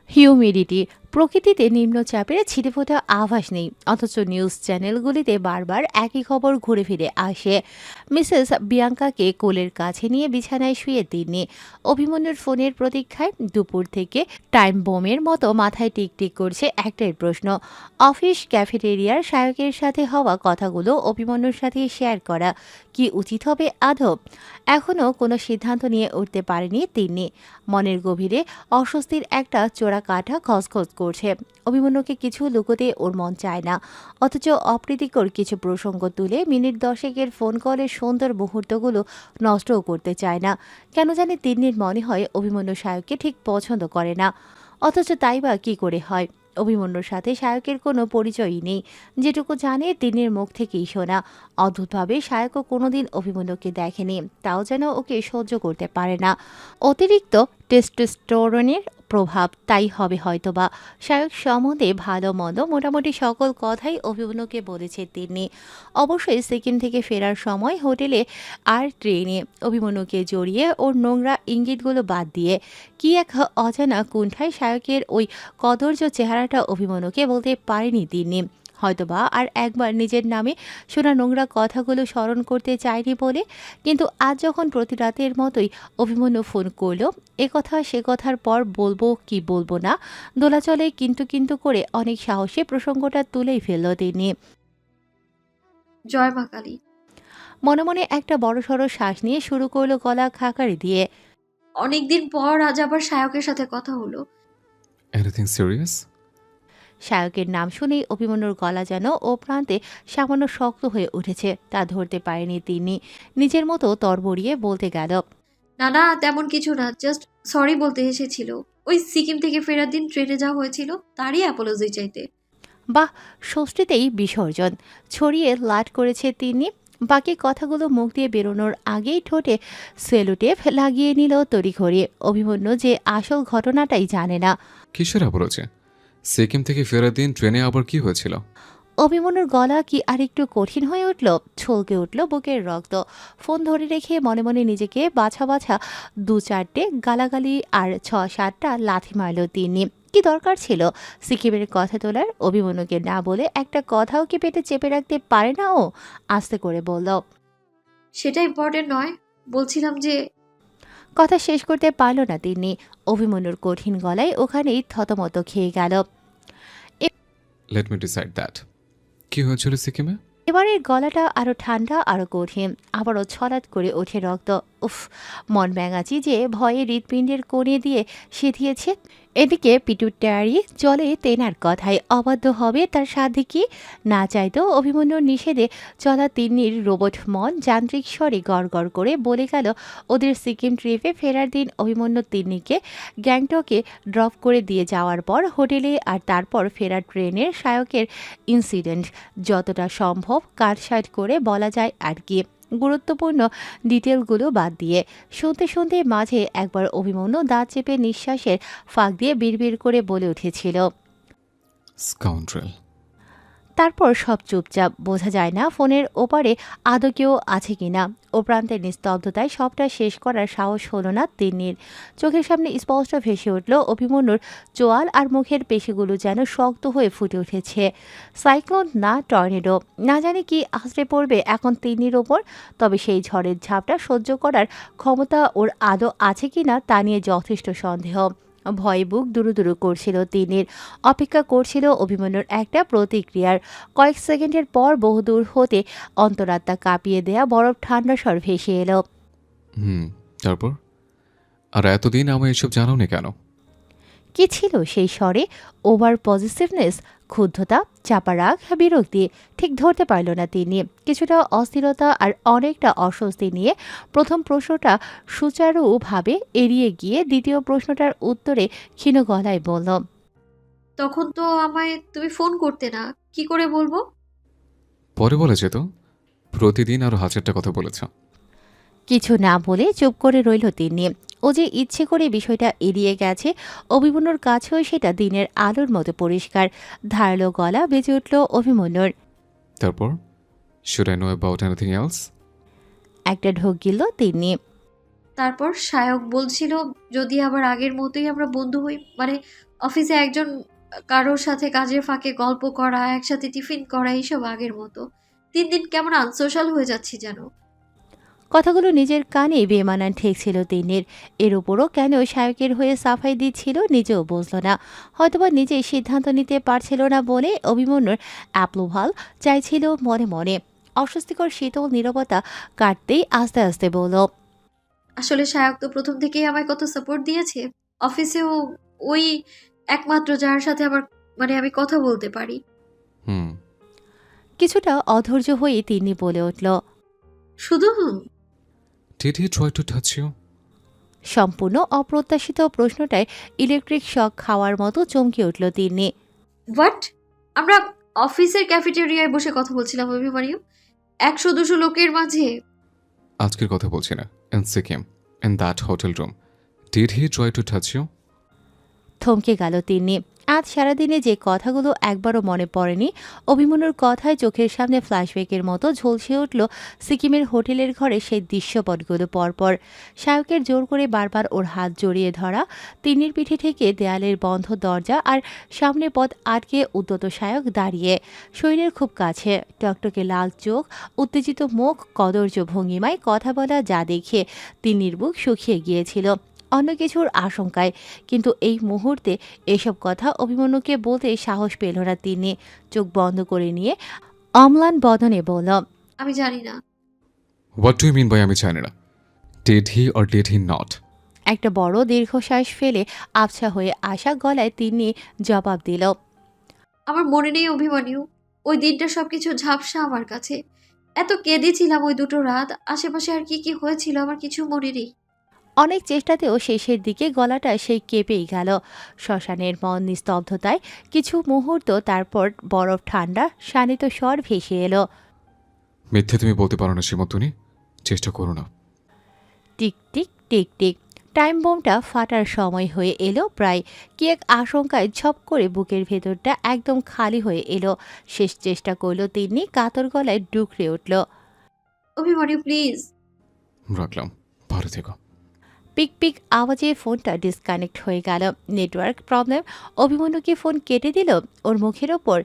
হিউমিডিটি। প্রকৃতিতে নিম্নচাপের ছিটেফোঁটা আভাস নেই, অথচ নিউজ চ্যানেলগুলিতে বারবার একই খবর ঘুরে ফিরে আসে। মিসেস বিয়াঙ্কাকে কোলের কাছে নিয়ে বিছানায় শুয়ে তিনি। অভিমন্যুর ফোনের প্রতীক্ষায় দুপুর থেকে টাইম বোমের মতো মাথায় টিকটিক করছে একটাই প্রশ্ন, অফিস ক্যাফেটেরিয়ার সায়কের সাথে হওয়া কথাগুলো অভিমন্যুর সাথে শেয়ার করা কি উচিত হবে আদৌ? এখনও কোনো সিদ্ধান্ত নিয়ে উঠতে পারেনি তিনি। মনের গভীরে অস্বস্তির একটা চোরা কাটা খসখস করছে। অভিমন্যুকে কিছু লুকোতে ওর মন চায় না, অথচ অপ্রীতিকর কিছু প্রসঙ্গ তুলে মিনিট 10-এর ফোন কলের সুন্দর মুহূর্তগুলো নষ্টও করতে চায় না। কেন জানি তিন্নির মনে হয় অভিমন্যু সায়ককে ঠিক পছন্দ করে না। অথচ তাই বা কী করে হয়? অভিমন্যুর সাথে সায়কের কোনো পরিচয়ই নেই। যেটুকু জানে তিন্নির মুখ থেকেই শোনা। অদ্ভুতভাবে সায়কও কোনোদিন অভিমন্যুকে দেখেনি, তাও যেন ওকে সহ্য করতে পারে না। অতিরিক্ত টেস্টোস্টেরনের প্রভাব, তাই হবে হয়তোবা। সায়ক সম্বন্ধে ভালো মন্দ মোটামুটি সকল কথাই অভিমন্যুকে বলেছে তিনি। অবশ্যই সিকিম থেকে ফেরার সময় হোটেলে আর ট্রেনে অভিমন্যুকে জড়িয়ে ওর নোংরা ইঙ্গিতগুলো বাদ দিয়ে কি এক অজানা কুণ্ঠায় সায়কের ওই কদর্য চেহারাটা অভিমন্যুকে বলতে পারেনি তিনি। হয়তোবা আর একবার নিজের নামে শোনা নোংরা কথাগুলো স্মরণ করতে চায়নি বলে। কিন্তু আজ যখন প্রতি রাতের মতোই অভিমন্যু ফোন করলো, এ কথা সে কথার পর বলবো কি বলবো না, দোলাচলে কিন্তু কিন্তু করে অনেক সাহসে প্রসঙ্গটা তুলেই ফেলল তিনি। জয় মা কালী। মনে মনে একটা বড়সড় শ্বাস নিয়ে শুরু করলো গলা খাকারি দিয়ে। অনেকদিন পর আজ আবার সায়কের সাথে কথা হলো। Anything serious? সায়কের নাম শুনেই অভিমন্যুর গলা যেন ও প্রান্তে সামান্য শক্ত হয়ে উঠেছে। তা ধরতে পারেনি তিনি। নিজের মতো তরবরিয়ে বলতে গেল, না না, তেমন কিছু না, জাস্ট সরি বলতে এসেছিল। ওই সিকিম থেকে ফেরার দিন ট্রেনে যাওয়া হয়েছিল, তারই অ্যাপোলজি চাইতে। বাহ, ষষ্ঠীতেই বিসর্জন ছড়িয়ে লাট করেছে তিনি। বাকি কথাগুলো মুখ দিয়ে বেরোনোর আগেই ঠোঁটে সেলোটেপ লাগিয়ে নিল তড়িঘড়ি। অভিমন্যু যে আসল ঘটনাটাই জানে না। কিসের অপরাজে? সিকিম থেকে ফেরার দিন ট্রেনে আবার কি হয়েছিল? অভিমন্যুর গলা কি আর একটু কঠিন হয়ে উঠল, ছলকে উঠল বুকের রক্ত। ফোন ধরে রেখে মনে মনে নিজেকে বাছা বাছা 2-4টে গালাগালি আর 6-7টা লাথি মারল তিনি। কি দরকার ছিল সিকিমের কথা তোলার? অভিমন্যুকে না বলে একটা কথাও কি পেটে চেপে রাখতে পারে না ও? আস্তে করে বলল। সেটা ইম্পর্টেন্ট নয়, বলছিলাম যে কথা শেষ করতে পারল না তিনি। অভিমন্যুর কঠিন গলায় ওখানেই থতমত খেয়ে গেল। Let me decide that. কি হয়েছিল সিকিমে? এবারের গলাটা আরো ঠান্ডা, আরো কঠিন। আবারও ছলাৎ করে ওঠে রক্ত। উফ, মন ব্যাঙাচি যে ভয়ে হৃৎপিণ্ডের কোণে দিয়ে সিঁধিয়েছে। এদিকে পিটুইটারি চলে তেনার কথায় অবাধ্য হবে তার সাধ্যে কি? না চাইতেও অভিমন্যুর নিষেধে চলা তিন্নির রোবট মন যান্ত্রিক স্বরে গড় করে বলে গেল ওদের সিকিম ট্রিপে ফেরার দিন অভিমন্যু তিন্নিকে গ্যাংটকে ড্রপ করে দিয়ে যাওয়ার পর হোটেলে, আর তারপর ফেরার ট্রেনের শায়কের ইনসিডেন্ট যতটা সম্ভব কাটসাট করে বলা যায় আর কি, গুরুত্বপূর্ণ ডিটেলগুলো বাদ দিয়ে। শুনতে শুনতে মাঝে একবার অভিমন্যু দাঁত চেপে নিঃশ্বাসের ফাঁক দিয়ে বিড়বিড় করে বলে উঠেছিল। স্কাউন্ড্রেল। তারপর সব চুপচাপ, বোঝা যায় না ফোনের ওপারে আদৌ কেউ আছে কিনা। ও প্রান্তের নিস্তব্ধতায় সবটা শেষ করার সাহস হলো না তিন্নির। চোখের সামনে স্পষ্ট ভেসে উঠল অভিমন্যুর চোয়াল আর মুখের পেশিগুলো যেন শক্ত হয়ে ফুটে উঠেছে। সাইক্লোন না টর্নেডো, না জানি কি আছড়ে পড়বে এখন তিন্নির ওপর। তবে সেই ঝড়ের ঝাপটা সহ্য করার ক্ষমতা ওর আদৌ আছে কিনা তা নিয়ে যথেষ্ট সন্দেহ। ভয়ে বুক দুরু করছিল তিন্নির, অপেক্ষা করছিল অভিমন্যুর একটা প্রতিক্রিয়ার। কয়েক সেকেন্ডের পর বহুদূর হতে অন্তরাত্মা কাঁপিয়ে দেয়া বরফ ঠান্ডা স্বর ভেসে এলো। তারপর? আর এতদিন আমায় এসব জানাওনি কেন? কি ছিল সেই স্বরে? ওভার পজিটিভনেস, ক্ষুব্ধতা, চাপা রাগ, বিরক্তি? ঠিক ধরতে পারল না তিনি। কিছুটা অস্থিরতা আর অনেকটা অস্বস্তি নিয়ে প্রথম প্রশ্নটা সুচারুভাবে এড়িয়ে গিয়ে দ্বিতীয় প্রশ্নটার উত্তরে ক্ষীণ গলায় বলল, তখন তো আমায় তুমি ফোন করতে না, কি করে বলবো? পরে বলেছে তো, প্রতিদিন আরো 1000টা কথা বলেছ। কিছু না বলে চুপ করে রইল তিনি। ও যে ইচ্ছে করে বিষয়টা এড়িয়ে গেছে অভিমন্যুর কাছেও সেটা দিনের আলোর মতো পরিষ্কার। ধারালো গলা বেজে উঠল অভিমন্যুর। তারপর? Should I know about anything else? একটা ঢোক গিলল তিনি। তারপর শায়ক বলছিল যদি আবার আগের মতোই আমরা বন্ধু হই, মানে অফিসে একজন কারোর সাথে কাজের ফাঁকে গল্প করা, একসাথে টিফিন করা, এইসব আগের মতো। দিন দিন কেমন আনসোশ্যাল হয়ে যাচ্ছি যেন। কথাগুলো নিজের কানে বেমানান ঠেকছিল তিন্নির। এর উপরও কেন শায়কের হয়ে সাফাই দিচ্ছিল নিজেও বুঝল না। হয়তোবা নিজেই সিদ্ধান্ত নিতে পারছিল না বলে অভিমন্যুর অ্যাপ্রুভাল চাইছিল মনে মনে। অস্বস্তিকর শীতল নীরবতা কাটতেই আস্তে আস্তে বলল, আসলে শায়ক তো প্রথম থেকেই আমায় কত সাপোর্ট দিয়েছে। অফিসেও ওই একমাত্র যার সাথে আমার মানে আমি কথা বলতে পারি। হুম। কিছুটা অধৈর্য হয়ে তিন্নি বলে উঠল, শুধু Did he try to touch you? সম্পূর্ণ অপ্রত্যাশিত প্রশ্নটায় ইলেকট্রিক শক খাওয়ার মতো চমকে উঠল তিন্নি। হোয়াট? আমরা অফিসের ক্যাফেটেরিয়ায় বসে কথা বলছিলাম অভিমানিও, 100-200 লোকের মাঝে। আজকের কথা বলছি না। In Sikkim, in that hotel room. Did he try to touch you? থমকে গেল তিনি। আজ সারাদিনে যে কথাগুলো একবারও মনে পড়েনি অভিমন্যুর কথায় চোখের সামনে ফ্ল্যাশব্যাকের মতো ঝলসে উঠল সিকিমের হোটেলের ঘরে সেই দৃশ্যপটগুলো পরপর। শায়কের জোর করে বারবার ওর হাত জড়িয়ে ধরা, তিন্নির পিঠে থেকে দেয়ালের বন্ধ দরজা, আর সামনে পথ আটকে উদ্যত শায়ক দাঁড়িয়ে শরীরের খুব কাছে, টকটকে লাল চোখ, উত্তেজিত মুখ, কদর্য ভঙ্গিমায় কথা বলা যা দেখে তিন্নির বুক শুকিয়ে গিয়েছিল অন্য কিছুর আশঙ্কায়। কিন্তু এই মুহূর্তে এসব কথা অভিমন্যুকে বলতে সাহস পেল না তিনি। চোখ বন্ধ করে নিয়ে অম্লান বদনে বলল, আমি জানি না। What do you mean by আমি জানি না? Did he or did he not? একটা বড় দীর্ঘশ্বাস ফেলে আবছা হয়ে আসা গলায় তিনি জবাব দিল, আমার মনে নেই অভিমানিও, ওই দিনটা সবকিছু ঝাপসা আমার কাছে। এত কেঁদেছিলাম ওই দুটো রাত, আশেপাশে আর কি কি হয়েছিল আমার কিছু মনে নেই। অনেক চেষ্টাতেও শেষের দিকে গলাটা সেই কেঁপেই গেল। শ্মশানের মন নিস্তব্ধতায় কিছু মুহূর্ত, তারপর বরফ ঠান্ডা শানিত স্বর ভেসে এলো, মিথ্যে তুমি বলতে পারো না সীমন্তনী, চেষ্টা করো না। Tick tick tick tick. Time বোমটা ফাটার সময় হয়ে এলো প্রায়। কি এক আশঙ্কায় ঝপ করে বুকের ভেতরটা একদম খালি হয়ে এলো। শেষ চেষ্টা করলো তিনি, কাতর গলায় ডুকরে উঠল, অভিমানিও প্লিজ। রাখলাম, ভালো থেকো। পিক পিক আওয়াজে ফোনটা ডিসকানেক্ট হয়ে গেল। Network problem. অভিমন্যুকে ফোন কেটে দিল ওর মুখের ওপর।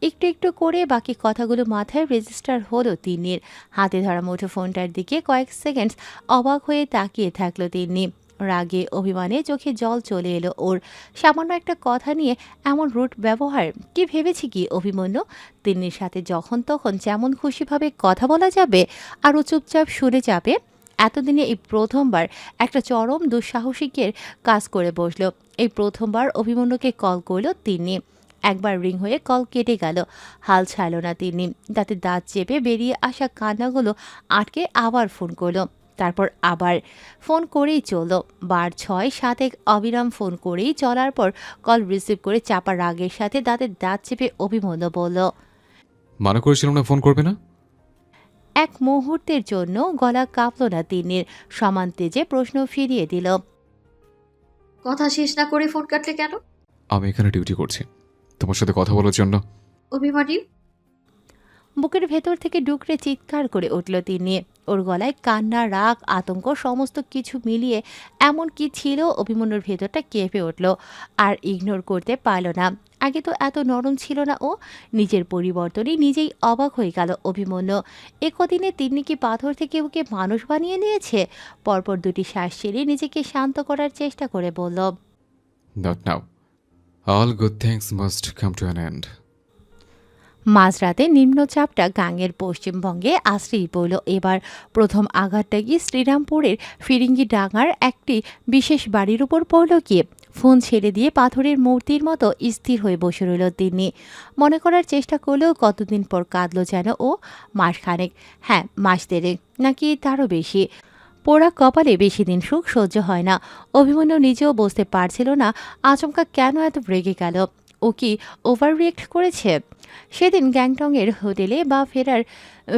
একটু একটু করে বাকি কথাগুলো মাথায় রেজিস্টার হলো তিন্নির। হাতে ধরা মুঠো ফোনটার দিকে কয়েক সেকেন্ড অবাক হয়ে তাকিয়ে থাকলো তিন্নি। রাগে অভিমানে চোখে জল চলে এলো ওর। সামান্য একটা কথা নিয়ে এমন রুট ব্যবহার! কি ভেবেছি কি অভিমন্যু তিন্নির সাথে যখন তখন যেমন খুশিভাবে কথা বলা যাবে আর ও চুপচাপ শুনে যাবে? এতদিনে এই প্রথমবার একটা চরম দুঃসাহসিকের কাজ করে বসলো। এই প্রথমবার অভিমন্যুকে কল করলো তিনি। একবার রিং হয়ে কল কেটে গেল। হাল ছাড়ল না তিনি। তাতে দাঁত চেপে বেরিয়ে আসা কান্নাগুলো আটকে আবার ফোন করলো। তারপর আবার ফোন করেই চলল। বার ৬-৭ অবিরাম ফোন করেই চলার পর কল রিসিভ করে চাপা রাগের সাথে দাঁতের দাঁত চেপে অভিমন্যু বলল। মানা করেছিলাম না ফোন করবে না। এক মুহূর্তের জন্য গলা কাঁপল না তিন্নির। সমান তেজে প্রশ্ন ফিরিয়ে দিল। কথা শেষ না করে ফোন কাটলে কেন? আমি এখানে ডিউটি করছি, তোমার সাথে কথা বলার জন্য। অভিমানী, বুকের ভেতর থেকে ডুকরে চিৎকার করে উঠল তিনি। ওর গলায় কান্না, রাগ, আতঙ্ক সমস্ত কিছু মিলিয়ে এমন কি ছিল অভিমন্যুর ভেতরটা কেঁপে উঠল। আর ইগনোর করতে পারল না। আগে তো এত নরম ছিল না ও। নিজের পরিবর্তনে নিজেই অবাক হয়ে গেল অভিমন্যু। এ কদিনে তিনি কি পাথর থেকে ওকে মানুষ বানিয়ে নিয়েছে? পরপর দুটি শ্বাস ছেড়ে নিজেকে শান্ত করার চেষ্টা করে বলল। Not now, all good things must come to an end. মাঝরাতে নিম্নচাপটা গাঙ্গের পশ্চিমবঙ্গে আশ্রয়ই পড়ল এবার। প্রথম আঘাতটা গিয়ে শ্রীরামপুরের ফিরিঙ্গি ডাঙার একটি বিশেষ বাড়ির উপর পড়ল কি। ফোন ছেড়ে দিয়ে পাথরের মূর্তির মতো স্থির হয়ে বসে রইল তিনি। মনে করার চেষ্টা করলেও কতদিন পর কাঁদল যেন ও। মাসখানেক, হ্যাঁ মাস দেড়েক, নাকি তারও বেশি। পোড়া কপালে বেশি দিন সুখ সহ্য হয় না। অভিমন্যু নিজেও বুঝতে পারছিল না আচমকা কেন এত রেগে গেল। ও কি ওভার রিয়েক্ট করেছে? সেদিন গ্যাংটংয়ের হোটেলে বা ফেরার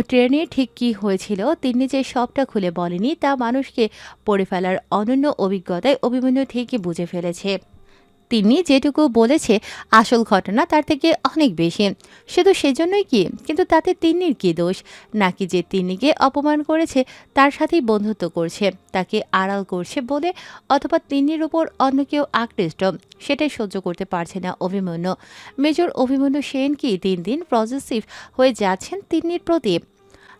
ট্রেনে ঠিক কী হয়েছিল তিনি যে সবটা খুলে বলেনি তা মানুষকে পড়ে ফেলার অনন্য অভিজ্ঞতায় অভিমন্যু ঠিকই বুঝে ফেলেছে। তিনি যেটুকু বলেছে আসল ঘটনা তার থেকে অনেক বেশি। শুধু সেজন্যই কি? কিন্তু তাতে তিন্নির কী দোষ? নাকি যে তিন্নিকে অপমান করেছে তার সাথেই বন্ধুত্ব করছে, তাকে আড়াল করছে বলে, অথবা তিন্নির উপর অন্য কেউ আকৃষ্ট, সেটাই সহ্য করতে পারছে না অভিমন্যু। মেজর অভিমন্যু সেন কি দিন দিন পজিটিভ হয়ে যাচ্ছেন তিন্নির প্রতি?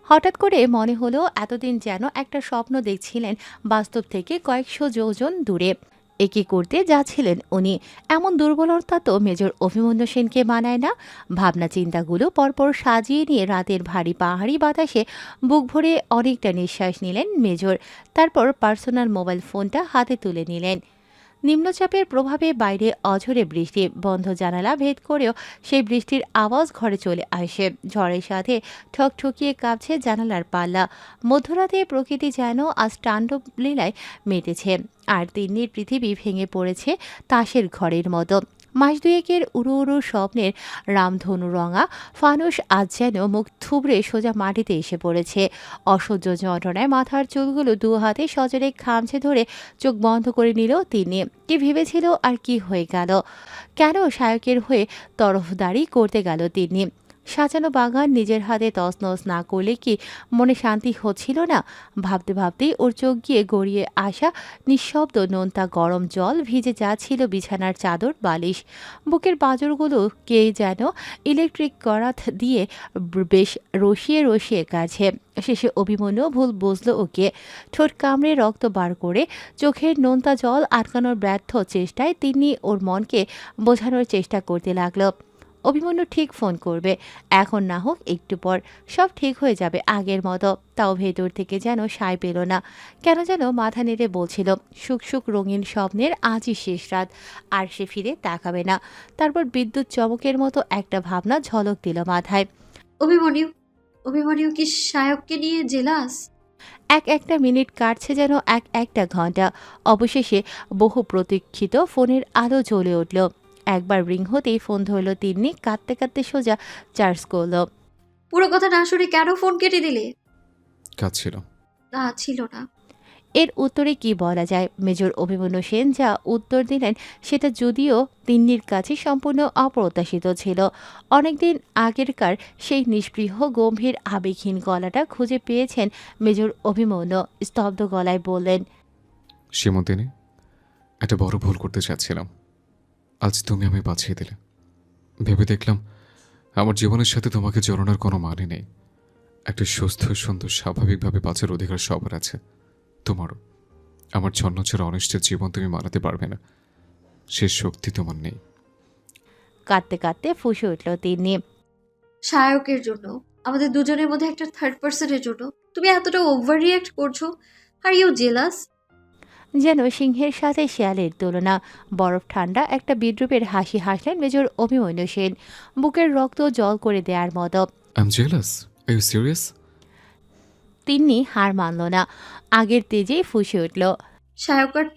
হঠাৎ করে মনে হলো এতদিন যেন একটা স্বপ্ন দেখছিলেন বাস্তব থেকে কয়েকশো যোজন দূরে। একি করতে যাচ্ছিলেন উনি। এমন দুর্বলতা তো মেজর অভিমন্যু সেনকে মানায় না। ভাবনা চিন্তাগুলো পরপর সাজিয়ে নিয়ে রাতের ভারী পাহাড়ি বাতাসে বুক ভরে অনেকটা নিঃশ্বাস নিলেন মেজর। তারপর পার্সোনাল মোবাইল ফোনটা হাতে তুলে নিলেন। নিম্নচাপের প্রভাবে বাইরে অঝরে বৃষ্টি। বন্ধ জানালা ভেদ করেও সেই বৃষ্টির আওয়াজ ঘরে চলে আসে। ঝড়ের সাথে ঠকঠকিয়ে কাঁপছে জানালার পাল্লা। মধ্যরাতে প্রকৃতি যেন আজ তাণ্ডব লীলায় মেতেছে। আর তিন্নির পৃথিবী ভেঙে পড়েছে তাসের ঘরের মতো। মাস দুয়েকের উড়ু উড়ু স্বপ্নের রামধনু রঙা ফানুস আজ যেন মুখ থুবড়ে সোজা মাটিতে এসে পড়েছে। অসহ্য যন্ত্রণায় মাথার চুলগুলো দু হাতে সজরে খামছে ধরে চোখ বন্ধ করে নিল তিনি। কি ভেবেছিল আর কি হয়ে গেল? কেন শায়কের হয়ে তরফদারি করতে গেল তিনি? সাজানো বাগান নিজের হাতে তছনছ না করলে কি মনে শান্তি হচ্ছিল না? ভাবতে ভাবতেই ওর চোখ গিয়ে গড়িয়ে আসা নিঃশব্দ নোনতা গরম জল ভিজে যাচ্ছিল বিছানার চাদর, বালিশ। বুকের পাঁজরগুলো কে যেন ইলেকট্রিক করাত দিয়ে বেশ রসিয়ে রসিয়ে কাছে। শেষে অভিমন্যু ভুল বুঝল ওকে। ঠোঁট কামড়ে রক্ত বার করে চোখের নোনতা জল আটকানোর ব্যর্থ চেষ্টায় তিনি ওর মনকে বোঝানোর চেষ্টা করতে লাগলো। অভিমন্যু ঠিক ফোন করবে, এখন না হোক একটু পর। সব ঠিক হয়ে যাবে আগের মতো। তাও ভেতর থেকে যেন সায় পেল না। কেন যেন মাথা নেড়ে বলছিল সুখ সুখ রঙিন স্বপ্নের আজই শেষ রাত, আর সে ফিরে তাকাবে না। তারপর বিদ্যুৎ চমকের মতো একটা ভাবনা ঝলক দিল মাথায়। অভিমন্যু, অভিমন্যু কি শায়ককে নিয়ে জেলাস? একটা মিনিট কাটছে যেন একটা ঘন্টা। অবশেষে বহু প্রতীক্ষিত ফোনের আলো জ্বলে উঠল। একবার রিং হতেই ফোন ধরল তিনি। কাঁদতে কাঁদতে সোজা চার্জ করল। পুরো কথা না শুনে কেন ফোন কেটে দিলে? কাজ ছিল। না, ছিল না। এর উত্তরে কি বলা যায়? মেজর অভিমন্যু সেন যা উত্তর দিলেন সেটা যদিও তিন্নির কাছে সম্পূর্ণ অপ্রত্যাশিত ছিল। অনেকদিন আগেরকার সেই নিষ্পৃহ গম্ভীর আবেগহীন গলাটা খুঁজে পেয়েছেন মেজর অভিমন্যু। স্তব্ধ গলায় বললেন, সীমন্তিনী, একটা বড় ভুল করতে চাচ্ছিলাম। আজ তুমি আমি বাঁচিয়ে দিলে। ভেবে দেখলাম আমার জীবনের সাথে তোমাকে জড়ানোর কোনো মানে নেই। একটা সুস্থ সুন্দর স্বাভাবিকভাবে বাঁচার অধিকার সবার আছে, তোমারও। আমার ছন্নছাড়া অনিষ্টের জীবন তুমি মানাতে পারবে না, সে শক্তি তোমার নেই। কাঁদতে কাঁদতে ফুঁসে উঠল তিনি। শায়কের জন্য, আমাদের দুজনের মধ্যে একটা থার্ড পার্সনের জন্য তুমি এতটা ওভার রিয়াক্ট করছো? Are you jealous? যেন সিংহের সাথে শিয়ালের তুলনা। বরফ ঠান্ডা একটা বিদ্রুপের হাসি হাসলেন মেজর অভিমন্যু সেন, বুকের রক্ত জল করে দেওয়ার মতো। I'm jealous. Are you serious? Tinni হার মানল না, আগের তেজেই ফুঁসে উঠল। সায়কার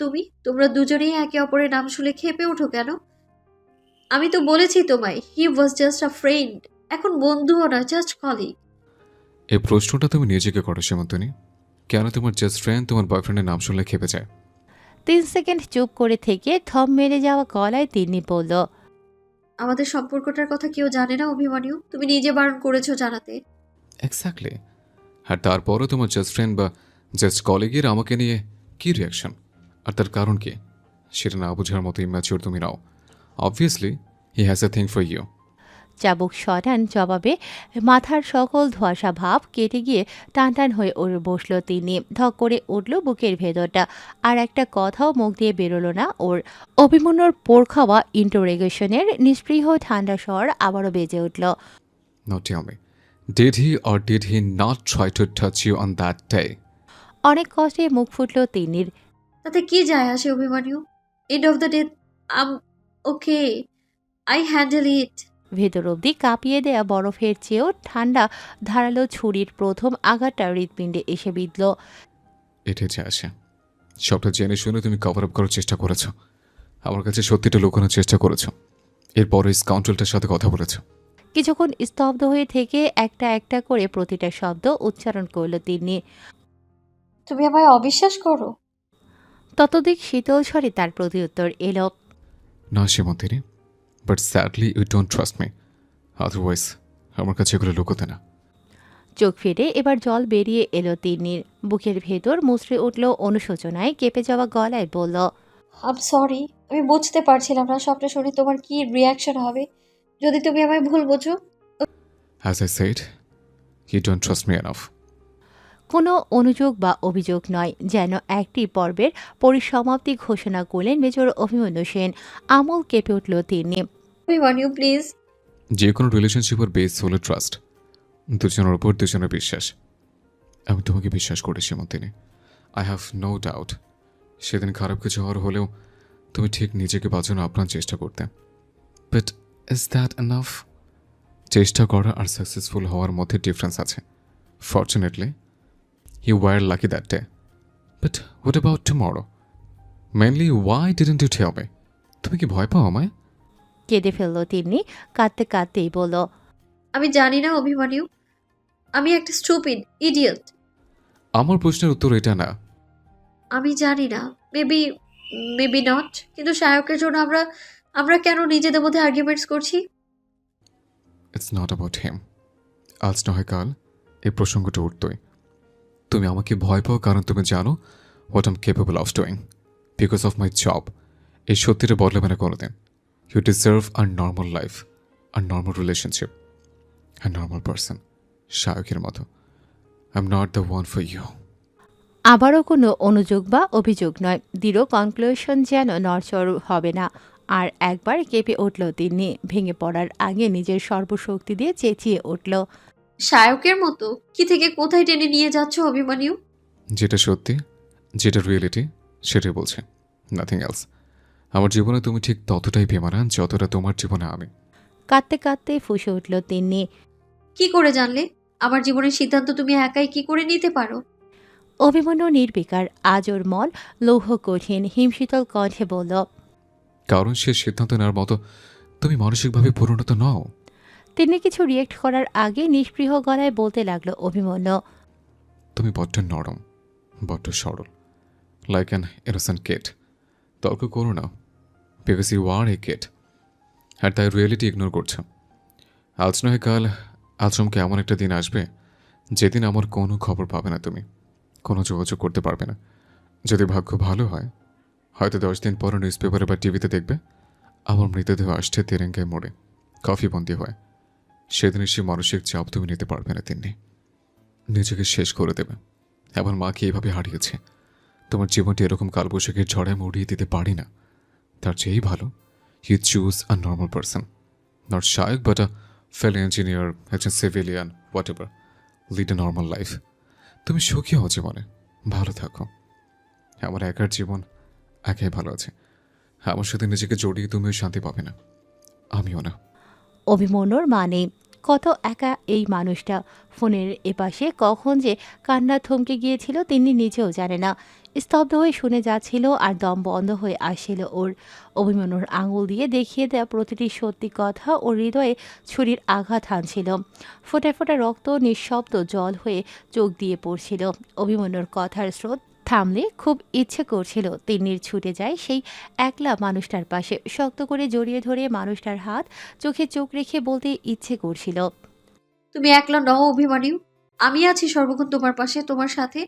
তোমরা দুজনেই একে অপরের নাম শুনে খেপে ওঠো কেন? আমি তো বলেছি তোমায়, হি ওয়াজ জাস্ট আ ফ্রেন্ড। এখন বন্ধুও না, জাস্ট কলিগ। এই প্রশ্নটা তুমি নিজেকে করো সীমন্তনী। কেন তোমার জাস্ট ফ্রেন্ড তোমার বয়ফ্রেন্ডের নাম শুনলে খেপে যায়? 3 সেকেন্ড চুপ করে থেকে থম মেরে যাওয়া গলায় তিন্নি বলল, আমাদের সম্পর্কটার কথা কেউ জানে না অভিমান্যু, তুমি নিজে বারণ করেছো জানাতে। এক্স্যাক্টলি। আর তারপরও তোমার জাস্ট ফ্রেন্ড বা জাস্ট কলিগের আমাকে নিয়ে কী রিয়াকশন, আর তার কারণ কি সেটা না বোঝার মতো ইম্যাচিওর তুমি নাও। Obviously he has a thing for you. চাবুক সরান জবাবে মাথার সকল ধোঁয়াশা ভাব কেটে গিয়ে টান টান হয়ে বসল তিনি। ধক করে উঠল বুকের ভেতরটা, আর একটা কথাও মুখ দিয়ে বেরোলো না ওর। অভিমন্যুর পোড় খাওয়া ইন্টারোগেশনের নিষ্পৃহ ঠান্ডা স্বর আবারও বেজে উঠল। Now tell me, did he or did he not try to touch you on that day? অনেক কষ্টে মুখ ফুটল তিন্নির। তাতে কি যায় আসে Abhimanyu? End of the day I'm okay, I handle it. ভেতর অবধি কাঁপিয়ে দেয়া বরফের চেয়েও ঠান্ডা ধারালো ছুরির প্রথম আঘাতটা হৃৎপিণ্ডে এসে বিঁধল। এটাই যে আসে, সবটা জেনে শুনে তুমি কভার আপ করার চেষ্টা করেছ, আমার কাছে সত্যিটা লুকানোর চেষ্টা করেছ, এরপর ওই স্কাউন্ডেলটার সাথে কথা বলেছ। কিছুক্ষণ স্তব্ধ হয়ে থেকে একটা একটা করে প্রতিটা শব্দ উচ্চারণ করল তিনি। তুমি আমায় অবিশ্বাস করো? ততদিক শীতল স্বরে তার প্রতিউত্তর এলো। না Simantini, but sadly you don't trust me, otherwise আমার কাছে এগুলো লুকোতে না। চোখ ফেটে এবার জল বেরিয়ে এলো তিন্নির। বুকের ভেতর মুচড়ে উঠল অনুশোচনায়, কেঁপে যাওয়া গলায় বলল, আম সরি, আমি বুঝতে পারছিলাম না সবটা শুনে তোমার কি রিয়াকশন হবে। যদি তুমি আমায় ভুল বোঝো। As I said, you don't trust me enough. কোনো অনুযোগ বা অভিযোগ নয়, যেন একটি পর্বের পরিসমাপ্তি ঘোষণা করলেন মেজর অভিমন্যু সেন। আমল কেঁপে উঠল তিনি। অভিমান্যু প্লিজ। যে কোনো রিলেশনশিপের বেস হলো ট্রাস্ট, দুজনের ওপর দুজনের বিশ্বাস। আমি তোমাকে বিশ্বাস করি Simantini, I have no doubt সেদিন খারাপ কিছু হওয়ার হলেও তুমি ঠিক নিজেকে বাঁচানো আপনার চেষ্টা করতে। But is that enough? চেষ্টা করা আর সাকসেসফুল হওয়ার মধ্যে ডিফারেন্স আছে। Fortunately you were lucky that day, but what about tomorrow? Mainly why didn't you tell me? তুমি কি ভয় পাও আমায়? কেঁদে ফেলল তিনি, কাঁদতে কাঁদতেই বলল, আমি জানি না অভিমান্যু, আমি একটা স্টুপিড ইডিয়ট। আমার প্রশ্নের উত্তর এটা না। আমি জানি না, মেবি মেবি নট, কিন্তু সায়কের জন্য আমরা কেন নিজেদের মধ্যে আর্গুমেন্টস করছি? It's not about him. আজ নয় কাল এই প্রসঙ্গটা উঠতই। তুমি আমাকে ভয় পাও কারণ তুমি জানো what am capable of doing, because of my job. এই সত্যিটা বদলাবে না কোনোদিন। You deserve a normal life, a normal relationship, a normal person, শায়কের মতো। I am not the one for you. আবারও কোনো অনুযোগ বা অভিযোগ নয়, দৃঢ় কনক্লুশন যেন নড়চড় হবে না। আর একবার কেঁপে উঠল তিনি, ভেঙে পড়ার আগে নিজের সর্বশক্তি দিয়ে চেঁচিয়ে উঠল, সায়কের মতো কি থেকে কোথায় টেনে নিয়ে যাচ্ছ অভিমান্যু? যেটা সত্যি, যেটা রিয়েলিটি, সেটাই বলছে, নাথিং এলস। আমার জীবনে তুমি ঠিক ততটাই বেমানান যতটা তোমার জীবনে আমি। কাঁদতে কাঁদতে ফুঁসে উঠল তিনি। কি করে জানলে? আমার জীবনের সিদ্ধান্ত তুমি একাই কি করে নিতে পারো? অভিমন্যু নির্বিকার, আজ ওর মন লৌহ কঠিন, হিমশীতল কণ্ঠে বলল, কারণ সে সিদ্ধান্ত নেওয়ার মতো তুমি মানসিকভাবে পরিণত নও। তিনি কিছু রিয়েক্ট করার আগে নিষ্পৃহ গলায় বলতে লাগলো অভিমন্যু, তুমি বড্ড নরম, বড্ড সরল, লাইক অ্যান ইনোসেন্ট কিড। তর্ক করো না, because you are a kid, আর তাই রিয়েলিটি ইগনোর করছো। আজ নয় কাল আশ্রমকে এমন একটা দিন আসবে যেদিন আমার কোনো খবর পাবে না, তুমি কোনো যোগাযোগ করতে পারবে না। যদি ভাগ্য ভালো হয়, হয়তো 10 দিন পর নিউজ পেপারে বা টিভিতে দেখবে আমার মৃতদেহ আসছে তেরেঙ্গায় মোড়ে, কফি বন্দি হয়। সেদিন সে মানসিক চাপ তুমি নিতে পারবে না, তিনি নিজেকে শেষ করে দেবে। এমন মাকে এইভাবে হারিয়েছে। তোমার জীবনটি এরকম কালবৈশাখীর ঝড়ে আমি উড়িয়ে দিতে পারি না। তার চেয়েই ভালো you choose a normal person, not Shayak but a fail engineer, একজন civilian, whatever, lead a normal life. তুমি সুখী হও জীবনে, ভালো থাকো। আমার একার জীবন একাই ভালো আছে। আমার সাথে নিজেকে জড়িয়ে তুমিও শান্তি পাবে না, আমিও না। অভিমন্যুর মানে কত একা এই মানুষটা। ফোনের এপাশে কখন যে কান্না থমকে গিয়েছিল তিনি নিজেও জানে না। স্তব্ধ হয়ে শুনে যাচ্ছিল আর দম বন্ধ হয়ে আসছিল ওর। অভিমন্যুর আঙুল দিয়ে দেখিয়ে দেওয়া প্রতিটি সত্যি কথা ওর হৃদয়ে ছুরির আঘাত হানছিল। ফোঁটা ফোঁটা রক্ত নিঃশব্দ জল হয়ে চোখ দিয়ে পড়ছিল। অভিমন্যুর কথার স্রোত থামলে খুব ইচ্ছে করছিল তিন্নির ছুটে যায় সেই একলা মানুষটার পাশে, শক্ত করে জড়িয়ে ধরে মানুষটার হাত চোখে চোখ রেখে বলতে ইচ্ছে করছিল, তুমি একলা নও অভিমানী, আমি আছি সর্বক্ষণ তোমার পাশে, তোমার সাথে।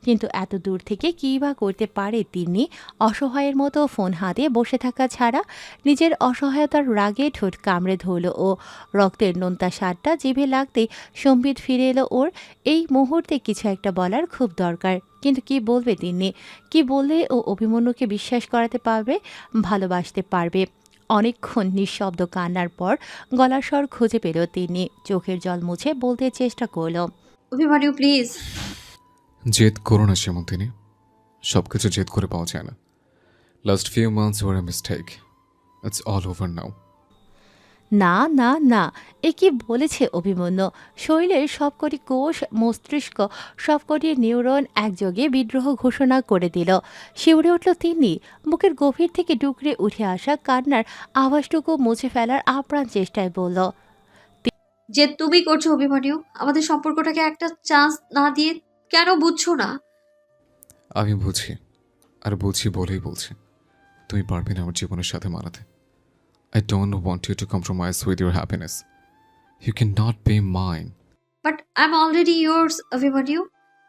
কিন্তু এত দূর থেকে কী বা করতে পারে তিনি। অসহায়ের মতো ফোন হাতে বসে থাকা ছাড়া। নিজের অসহায়তার রাগে ঠোঁট কামড়ে ধরল ও। রক্তের নোনতা স্বাদটা জিভে লাগতেই সম্বিত ফিরে এলো ওর। এই মুহূর্তে কিছু একটা বলার খুব দরকার, কিন্তু কি বলবে তিনি? কি বললে ও অভিমন্যুকে বিশ্বাস করাতে পারবে, ভালোবাসতে পারবে? অনেকক্ষণ নিঃশব্দ কান্নার পর গলার স্বর খুঁজে পেল তিনি। চোখের জল মুছে বলতে চেষ্টা করল, অভিমানী প্লিজ। জেদ করো না সেমন্তিনী, সব কিছু জেদ করে পাওয়া যায় না। Last few months were a mistake, it's all over now. না না না, এ কি বলেছে অভিমন্যু? শরীরের সবকটি কোষ, মস্তিষ্ক, সবকটি নিউরন একযোগে বিদ্রোহ ঘোষণা করে দিল। শিউরে উঠল তিনি। বুকের গভীর থেকে ডুকরে উঠে আসা কান্নার আওয়াজটুকু মুছে ফেলার আপ্রাণ চেষ্টায় বলল, যে তুমি করছো অভিমানী, আমাদের সম্পর্কটাকে একটা চান্স না দিয়ে কেন বুঝছো না? আমি বুঝি, আর বুঝি বলেই বলছি, তুমি পারবে না আমার জীবনের সাথে মানাতে। I don't want you to compromise with your happiness. You cannot be mine. But I am already yours অভিমানী।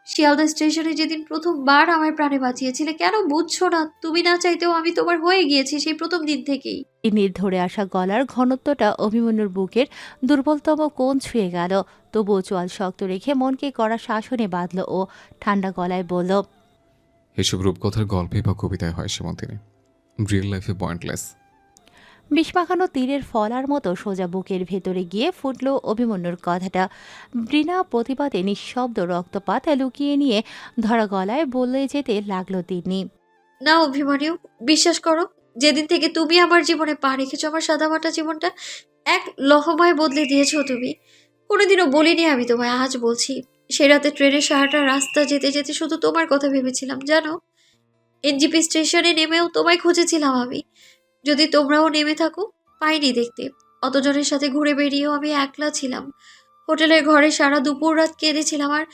শিয়ালদা স্টেশনে যেদিন প্রথমবার আমার প্রাণে বাঁচিয়েছিলে, কেন বুঝছো না? তুমি না চাইতেও আমি তোমার হয়ে গিয়েছি সেই প্রথম দিন থেকেই। তিন্নির ধরে আসা গলার ঘনত্বটা অভিমন্যুর বুকের দুর্বলতম কোণ ছুঁয়ে গেল। তবুও চোয়াল শক্ত রেখে মনকে কড়া শাসনে বাঁধল ও। ঠান্ডা গলায় বলল, এসব রূপকথার গল্পে বা কবিতায় হয় সেমন্তিনী, রিয়েল লাইফে পয়েন্টলেস। বিষমাখানো তীরের ফলার মতো সোজা বুকের ভেতরে গিয়ে ফুটল অভিমন্যুর কথাটা। বৃণা প্রতিবাদে নিঃশব্দ রক্তপাত লুকিয়ে নিয়ে ধরা গলায় বলে যেতে লাগলো তিনি। না অভিমানী, বিশ্বাস করো, যেদিন থেকে তুমি আমার জীবনে পা রেখেছো, আমার সাদামাটা জীবনটা এক লহমায় বদলে দিয়েছো তুমি। কোনোদিনও বলিনি আমি তোমায়, আজ বলছি। সে রাতে ট্রেনের সারাটা রাস্তা যেতে যেতে শুধু তোমার কথা ভেবেছিলাম, জানো। এনজিপি স্টেশনে নেমেও তোমায় খুঁজেছিলাম আমি। যদি তোমরাও নেমে থাকো, পাইনি দেখতে। অতজনের সাথে ঘুরে বেরিয়েও আমি একলা ছিলাম। হোটেলের ঘরে সারা দুপুর রাত কেঁদেছিলাম, আর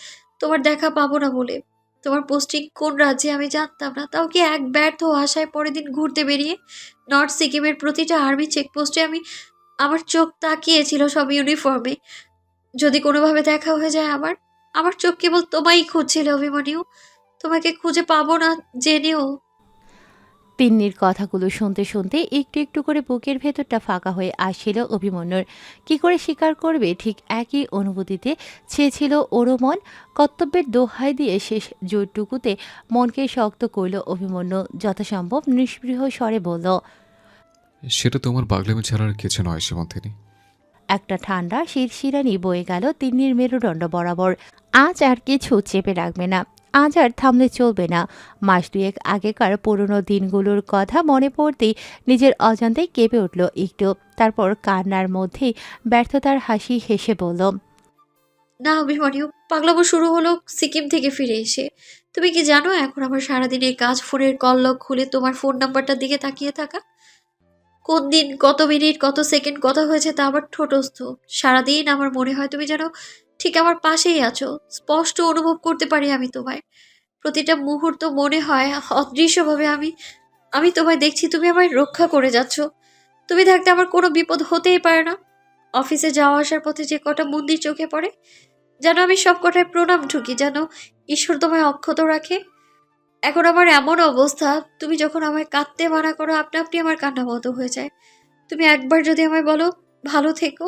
তোমার দেখা পাবো না বলে। তোমার পোস্টিং কোন রাজ্যে আমি জানতাম না, তাও কি এক ব্যর্থ আশায় পরের দিন ঘুরতে বেরিয়ে নর্থ সিকিমের প্রতিটা আর্মি চেকপোস্টে আমার চোখ তাকিয়েছিল সব ইউনিফর্মে। যদি কোনোভাবে দেখা হয়ে যায় আমার আমার চোখ কেবল তোমায় খুঁজছিল অভিমানীও। তোমাকে খুঁজে পাবো না জেনেও। তিন্নির কথাগুলো শুনতে শুনতে একটু একটু করে বুকের ভেতরটা ফাঁকা হয়ে আসছিল অভিমন্যুর। কি করে স্বীকার করবে, ঠিক একই অনুভূতিতে ছেয়েছিল ওরও মন। কর্তব্যের দোহাই দিয়ে শেষ জোরটুকুতে মনকে শক্ত করল অভিমন্যু। যথাসম্ভব নিস্পৃহ স্বরে বলল, সেটা তোমার পাগলামি ছাড়া আর কিছু নয় সেমন্তিনী। একটা ঠান্ডা শিরশিরানি বয়ে গেল তিন্নির মেরুদণ্ড বরাবর। আজ আর কিছু চেপে রাখবে না, আজ আর থামলে চলবে না। মাস দুয়েক আগেকার পুরনো দিনগুলোর কথা মনে পড়তেই নিজের অজান্তেই কেঁপে উঠল একটু। তারপর কান্নার মধ্যেই ব্যর্থতার হাসি হেসে বলল, না অভিমানীও, পাগলামো শুরু হলো সিকিম থেকে ফিরে এসে। তুমি কি জানো এখন আমার সারাদিনের কাজ ফোনের কল লগ খুলে তোমার ফোন নাম্বারটার দিকে তাকিয়ে থাকা। কোন দিন কত মিনিট কত সেকেন্ড কথা হয়েছে তা আমার ঠোঁটস্থ। সারাদিন আমার মনে হয় তুমি যেন ঠিক আমার পাশেই আছো। স্পষ্ট অনুভব করতে পারি আমি তোমায়। প্রতিটা মুহূর্ত মনে হয় অদৃশ্যভাবে আমি আমি তোমায় দেখছি, তুমি আমায় রক্ষা করে যাচ্ছ। তুমি থাকতে আমার কোনো বিপদ হতেই পারে না। অফিসে যাওয়া আসার পথে যে কটা মন্দির চোখে পড়ে, যেন আমি সব কটায় প্রণাম ঠুকি, যেন ঈশ্বর তোমায় অক্ষত রাখে। এখন আমার এমন অবস্থা, তুমি যখন আমায় কাঁদতে মানা করো, আপনা আপনি আমার কান্না বন্ধ হয়ে যায়। তুমি একবার যদি আমায় বলো ভালো থেকো,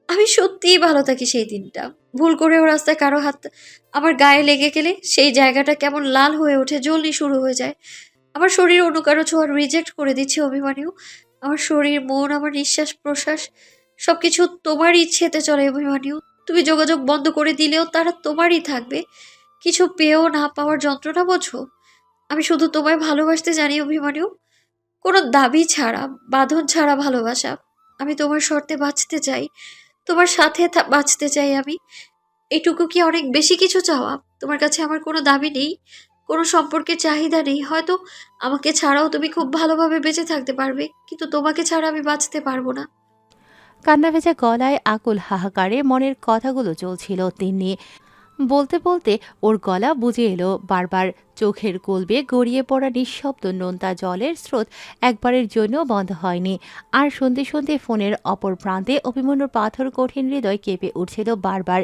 আমি সত্যিই ভালো থাকি সেই দিনটা। ভুল করেও রাস্তায় কারো হাত আমার গায়ে লেগে গেলে সেই জায়গাটা কেমন লাল হয়ে ওঠে, জ্বলনি শুরু হয়ে যায়। আমার শরীর অন্য কারো ছোঁয়া রিজেক্ট করে দিচ্ছে অভিমানীও। আমার শরীর, মন, আমার নিঃশ্বাস প্রশ্বাস সবকিছু তোমার ইচ্ছেতে চলে অভিমানীও। তুমি যোগাযোগ বন্ধ করে দিলেও তারা তোমারই থাকবে। কিছু পেয়েও না পাওয়ার যন্ত্রণা বোঝো? আমি শুধু তোমায় ভালোবাসতে জানি অভিমানিও, কোনো দাবি ছাড়া, বাঁধন ছাড়া ভালোবাসা। আমি তোমার শর্তে বাঁচতে চাই, তোমার সাথে বাঁচতে চাই আমি। এটুকু কি অনেক বেশি কিছু চাওয়া? তোমার কাছে আমার কোনো দাবি নেই, কোনো সম্পর্কের চাহিদা নেই। হয়তো আমাকে ছাড়াও তুমি খুব ভালোভাবে বেঁচে থাকতে পারবে, কিন্তু তোমাকে ছাড়া আমি বাঁচতে পারবো না। কান্না ভেজা গলায় আকুল হাহাকারে মনের কথাগুলো চলছিল। তিনি বলতে বলতে ওর গলা বুঝে এলো বারবার। চোখের কলবে গড়িয়ে পড়া নিঃশব্দ নোনতা জলের স্রোত একবারের জন্য বন্ধ হয়নি। আর শুনতে শুনতে ফোনের অপর প্রান্তে অভিমন্যুর পাথর কঠিন হৃদয় কেঁপে উঠছিল বারবার।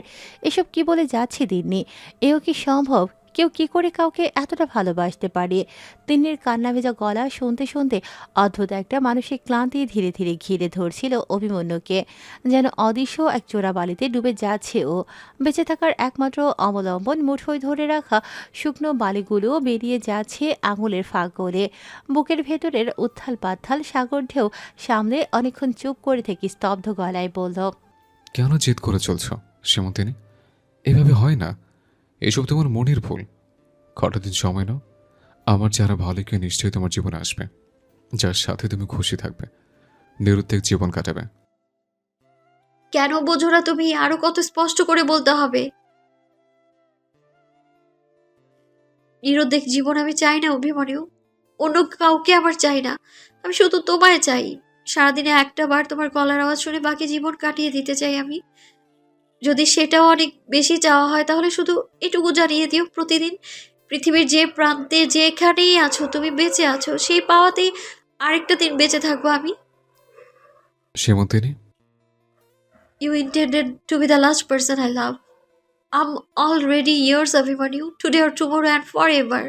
এসব কি বলে যাচ্ছে তিন্নি? এও কি সম্ভব? কেউ কি করে কাউকে এতটা ভালোবাসতে পারে? তিন্নির কান্না ভেজা গলা শুনতে শুনতে অদ্ভুত একটা মানসিক ক্লান্তি ধীরে ধীরে ঘিরে ধরছিল অভিমন্যুকে। যেন অদৃশ্য এক চোরাবালিতে ডুবে যাচ্ছে ও। বেঁচে থাকার একমাত্র অবলম্বন মুঠোয় ধরে রাখা শুকনো বালিগুলো বেরিয়ে যাচ্ছে আঙুলের ফাঁক গলে। বুকের ভেতরের উত্থাল পাত্থাল সাগর ঢেউ সামনে অনেকক্ষণ চুপ করে থেকে স্তব্ধ গলায় বলল, কেন জেদ করে চলছ সেমন্তিনী? এভাবে হয় না। এসব তোমার মনের ভুল। কটা দিন সময় নাও। আমার যারা ভালো কেউ নিশ্চয়ই তোমার জীবনে আসবে, যার সাথে তুমি খুশি থাকবে, নিরুদ্বেগ জীবন কাটাবে। কেন বোঝো না তুমি? আরো কত স্পষ্ট করে বলতে হবে? নিরুদ্বেগ জীবন আমি চাই না অভিমন্যু, অন্য কাউকে আমার চাই না। আমি শুধু তোমায় চাই। সারাদিনে একটা বার তোমার গলার আওয়াজ শুনে বাকি জীবন কাটিয়ে দিতে চাই আমি। যদি সেটাও অনেক বেশি চাওয়া হয়, তাহলে শুধু এটুকু জানিয়ে দিও, প্রতিদিন পৃথিবীর যে প্রান্তে যেখানেই আছো তুমি বেঁচে আছো, সেই পাওয়াতেই আরেকটা দিন বেঁচে থাকবো আমি। সেমন্তিনী, You intended to be the last person I love. I'm already yours, Abhimanyu, today or tomorrow and forever.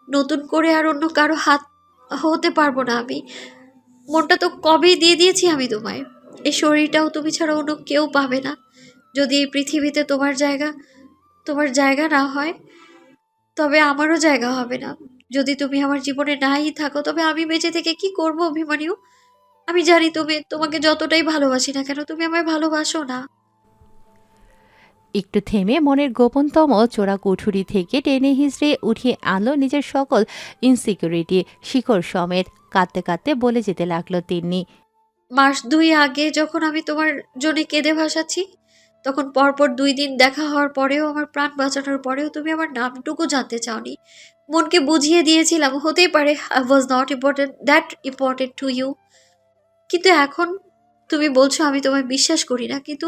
নতুন করে আর অন্য কারো হাত হতে পারবো না আমি। মনটা তো কবেই দিয়ে দিয়েছি আমি তোমায়। এই শরীরটাও তুমি ছাড়া অন্য কেউ পাবে না। যদি এই পৃথিবীতে তোমার জায়গা না হয়, তবে আমারও জায়গা হবে না। যদি তুমি আমার জীবনে নাই থাকো, তবে আমি বেঁচে থেকে কি করবো অভিমানিও? আমি জানি তোমাকে যতটাই ভালোবাসি না কেন, তুমি আমায় ভালোবাসো না। একটু থেমে মনের গোপনতম চোরা কুঠুরি থেকে টেনে হিঁচড়ে উঠিয়ে আনলো নিজের সকল ইনসিকিউরিটি শিকড় সমেত। কাঁদতে কাঁদতে বলে যেতে লাগলো তিন্নি, মাস 2 আগে যখন আমি তোমার জন্য কেঁদে ভাসাচ্ছি, তখন পরপর 2 দিন দেখা হওয়ার পরেও, আমার প্রাণ বাঁচানোর পরেও তুমি আমার নামটুকু জানতে চাওনি। মনকে বুঝিয়ে দিয়েছিলাম হতেই পারে I was not important to you. কিন্তু এখন তুমি বলছো আমি তোমায় বিশ্বাস করি না। কিন্তু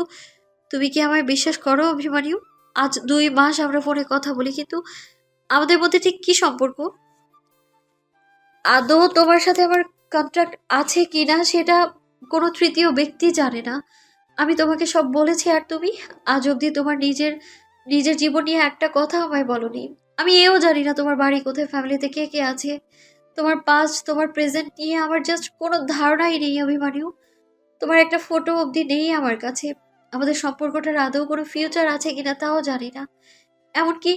তুমি কি আমায় বিশ্বাস করো অভিমানিও? আজ 2 মাস আমরা ফোনে কথা বলি, কিন্তু আমাদের মধ্যে ঠিক কি সম্পর্ক? আদৌ তোমার সাথে আমার কন্ট্রাক্ট আছে কিনা সেটা কোনো তৃতীয় ব্যক্তি জানে না। আমি তোমাকে সব বলেছি, আর তুমি আজ অবধি তোমার নিজের জীবন নিয়ে একটা কথা আমায় বলনি। আমি এও জানি না তোমার বাড়ি কোথায়, ফ্যামিলিতে কে কে আছে। তোমার পাস্ট, তোমার প্রেজেন্ট নিয়ে আমার জাস্ট কোনো ধারণাই নেই অভিমানিও। তোমার একটা ফটো অবধি নেই আমার কাছে। আমাদের সম্পর্কটার আদৌ কোনো ফিউচার আছে কিনা তাও জানি না। এমনকি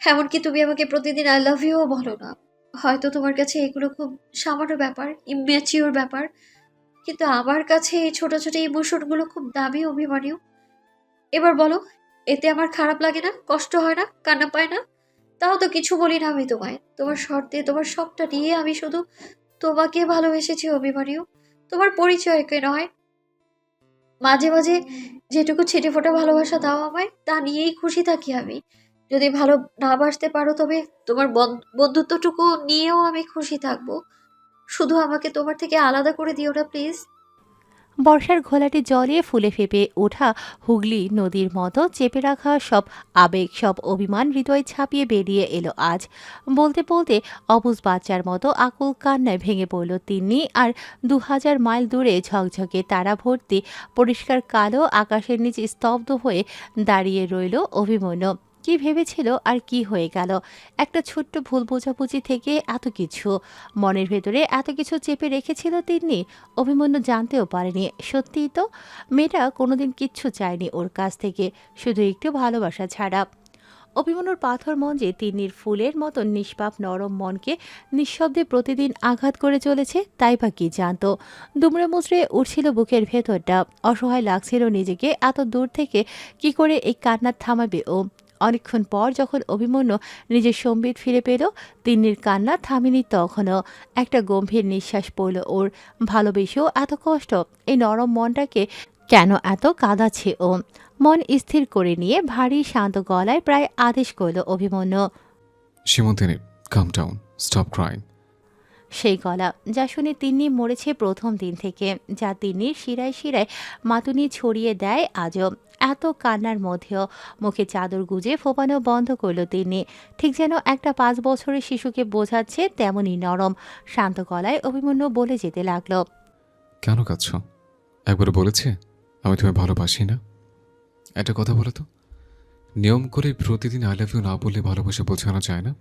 এমনকি তুমি আমাকে প্রতিদিন আই লাভ ইউও বলো না। হয়তো তোমার কাছে এগুলো খুব সামান্য ব্যাপার, ইম্যাচিওর ব্যাপার, কিন্তু আমার কাছে এই ছোট ছোট ইমোশনগুলো খুব দামি অভিমানীয়। এবার বলো, এতে আমার খারাপ লাগে না, কষ্ট হয় না, কান্না পায় না? তাও তো কিছু বলি না আমি তোমায়। তোমার শর্তে, তোমার সবটা নিয়ে আমি শুধু তোমাকে ভালোবেসেছি অভিমানীয়, তোমার পরিচয়কে নয়। মাঝে মাঝে যেটুকু ছিটে ফোটা ভালোবাসা দাও আমায়, তা নিয়েই খুশি থাকি আমি। যদি ভালো না বাসতে পারো, তবে তোমার বন্ধুত্বটুকু নিয়েও আমি খুশি থাকবো। শুধু আমাকে তোমার থেকে আলাদা করে দিও না প্লিজ। বর্ষার ঘোলাটে জলে ফুলে ফেপে ওঠা হুগলি নদীর মতো চেপে রাখা সব আবেগ, সব অভিমান হৃদয় ছাপিয়ে বেরিয়ে এলো আজ। বলতে বলতে অবুঝ বাচ্চার মতো আকুল কান্নায় ভেঙে পড়ল তিন্নি। আর 2000 মাইল দূরে ঝকঝকে তারা ভর্তি পরিষ্কার কালো আকাশের নিচে স্তব্ধ হয়ে দাঁড়িয়ে রইল অভিমন্যু। কি ভেবেছিল আর কি হয়ে গেল? একটা ছোট্ট ভুল বোঝাবুঝি থেকে এত কিছু মনের ভেতরে এত কিছু চেপে রেখেছিল তিন্নি। অভিমন্যু জানতেও পারেনি। সত্যিই তো মেয়েটা কোনোদিন কিচ্ছু চায়নি ওর কাছ থেকে, শুধু একটু ভালোবাসা ছাড়া। অভিমন্যুর পাথর মন যে তিন্নির ফুলের মতন নিষ্পাপ নরম মনকে নিঃশব্দে প্রতিদিন আঘাত করে চলেছে, তাই বা কি জানতো। দুমড়ে মুচড়ে উঠছিল বুকের ভেতরটা। অসহায় লাগছিল নিজেকে। এত দূর থেকে কি করে এই কান্না থামাবে ও? অনেকক্ষণ পর যখন অভিমন্যু নিজের সম্বিত ফিরে পেল, তিন্নির কান্না থামেনি তখনও। একটা গম্ভীর নিঃশ্বাস পড়ল ওর। ভালোবেসেও এত কষ্ট, এই নরম মনটাকে কেন এত কাঁদাচ্ছে ও? মন স্থির করে নিয়ে ভারী শান্ত গলায় প্রায় আদেশ করল অভিমন্যু। সীমন্তিনী, কাম ডাউন, স্টপ ক্রাইং। সেই গলা, যা শুনে তিন্নি মরেছে প্রথম দিন থেকে, যা তিন্নির শিরায় শিরায় মাতুনি ছড়িয়ে দেয় আজও। এত কান্নার মধ্যেও মুখে চাদর গুজে ফোপানো বন্ধ করল তিন্নি, ঠিক যেন একটা 5 বছরের শিশুকে বোঝাচ্ছে তেমনই নরম শান্ত গলায় অভিমন্যু বলে যেতে লাগলো। কেন কাঁদছ? একবার বলেছে আমি তোমায় ভালোবাসি না? একটা কথা বলো তো, নিয়ম করে প্রতিদিন আই লাভ ইউ না বললে ভালোবাসা বোঝানো যায় না?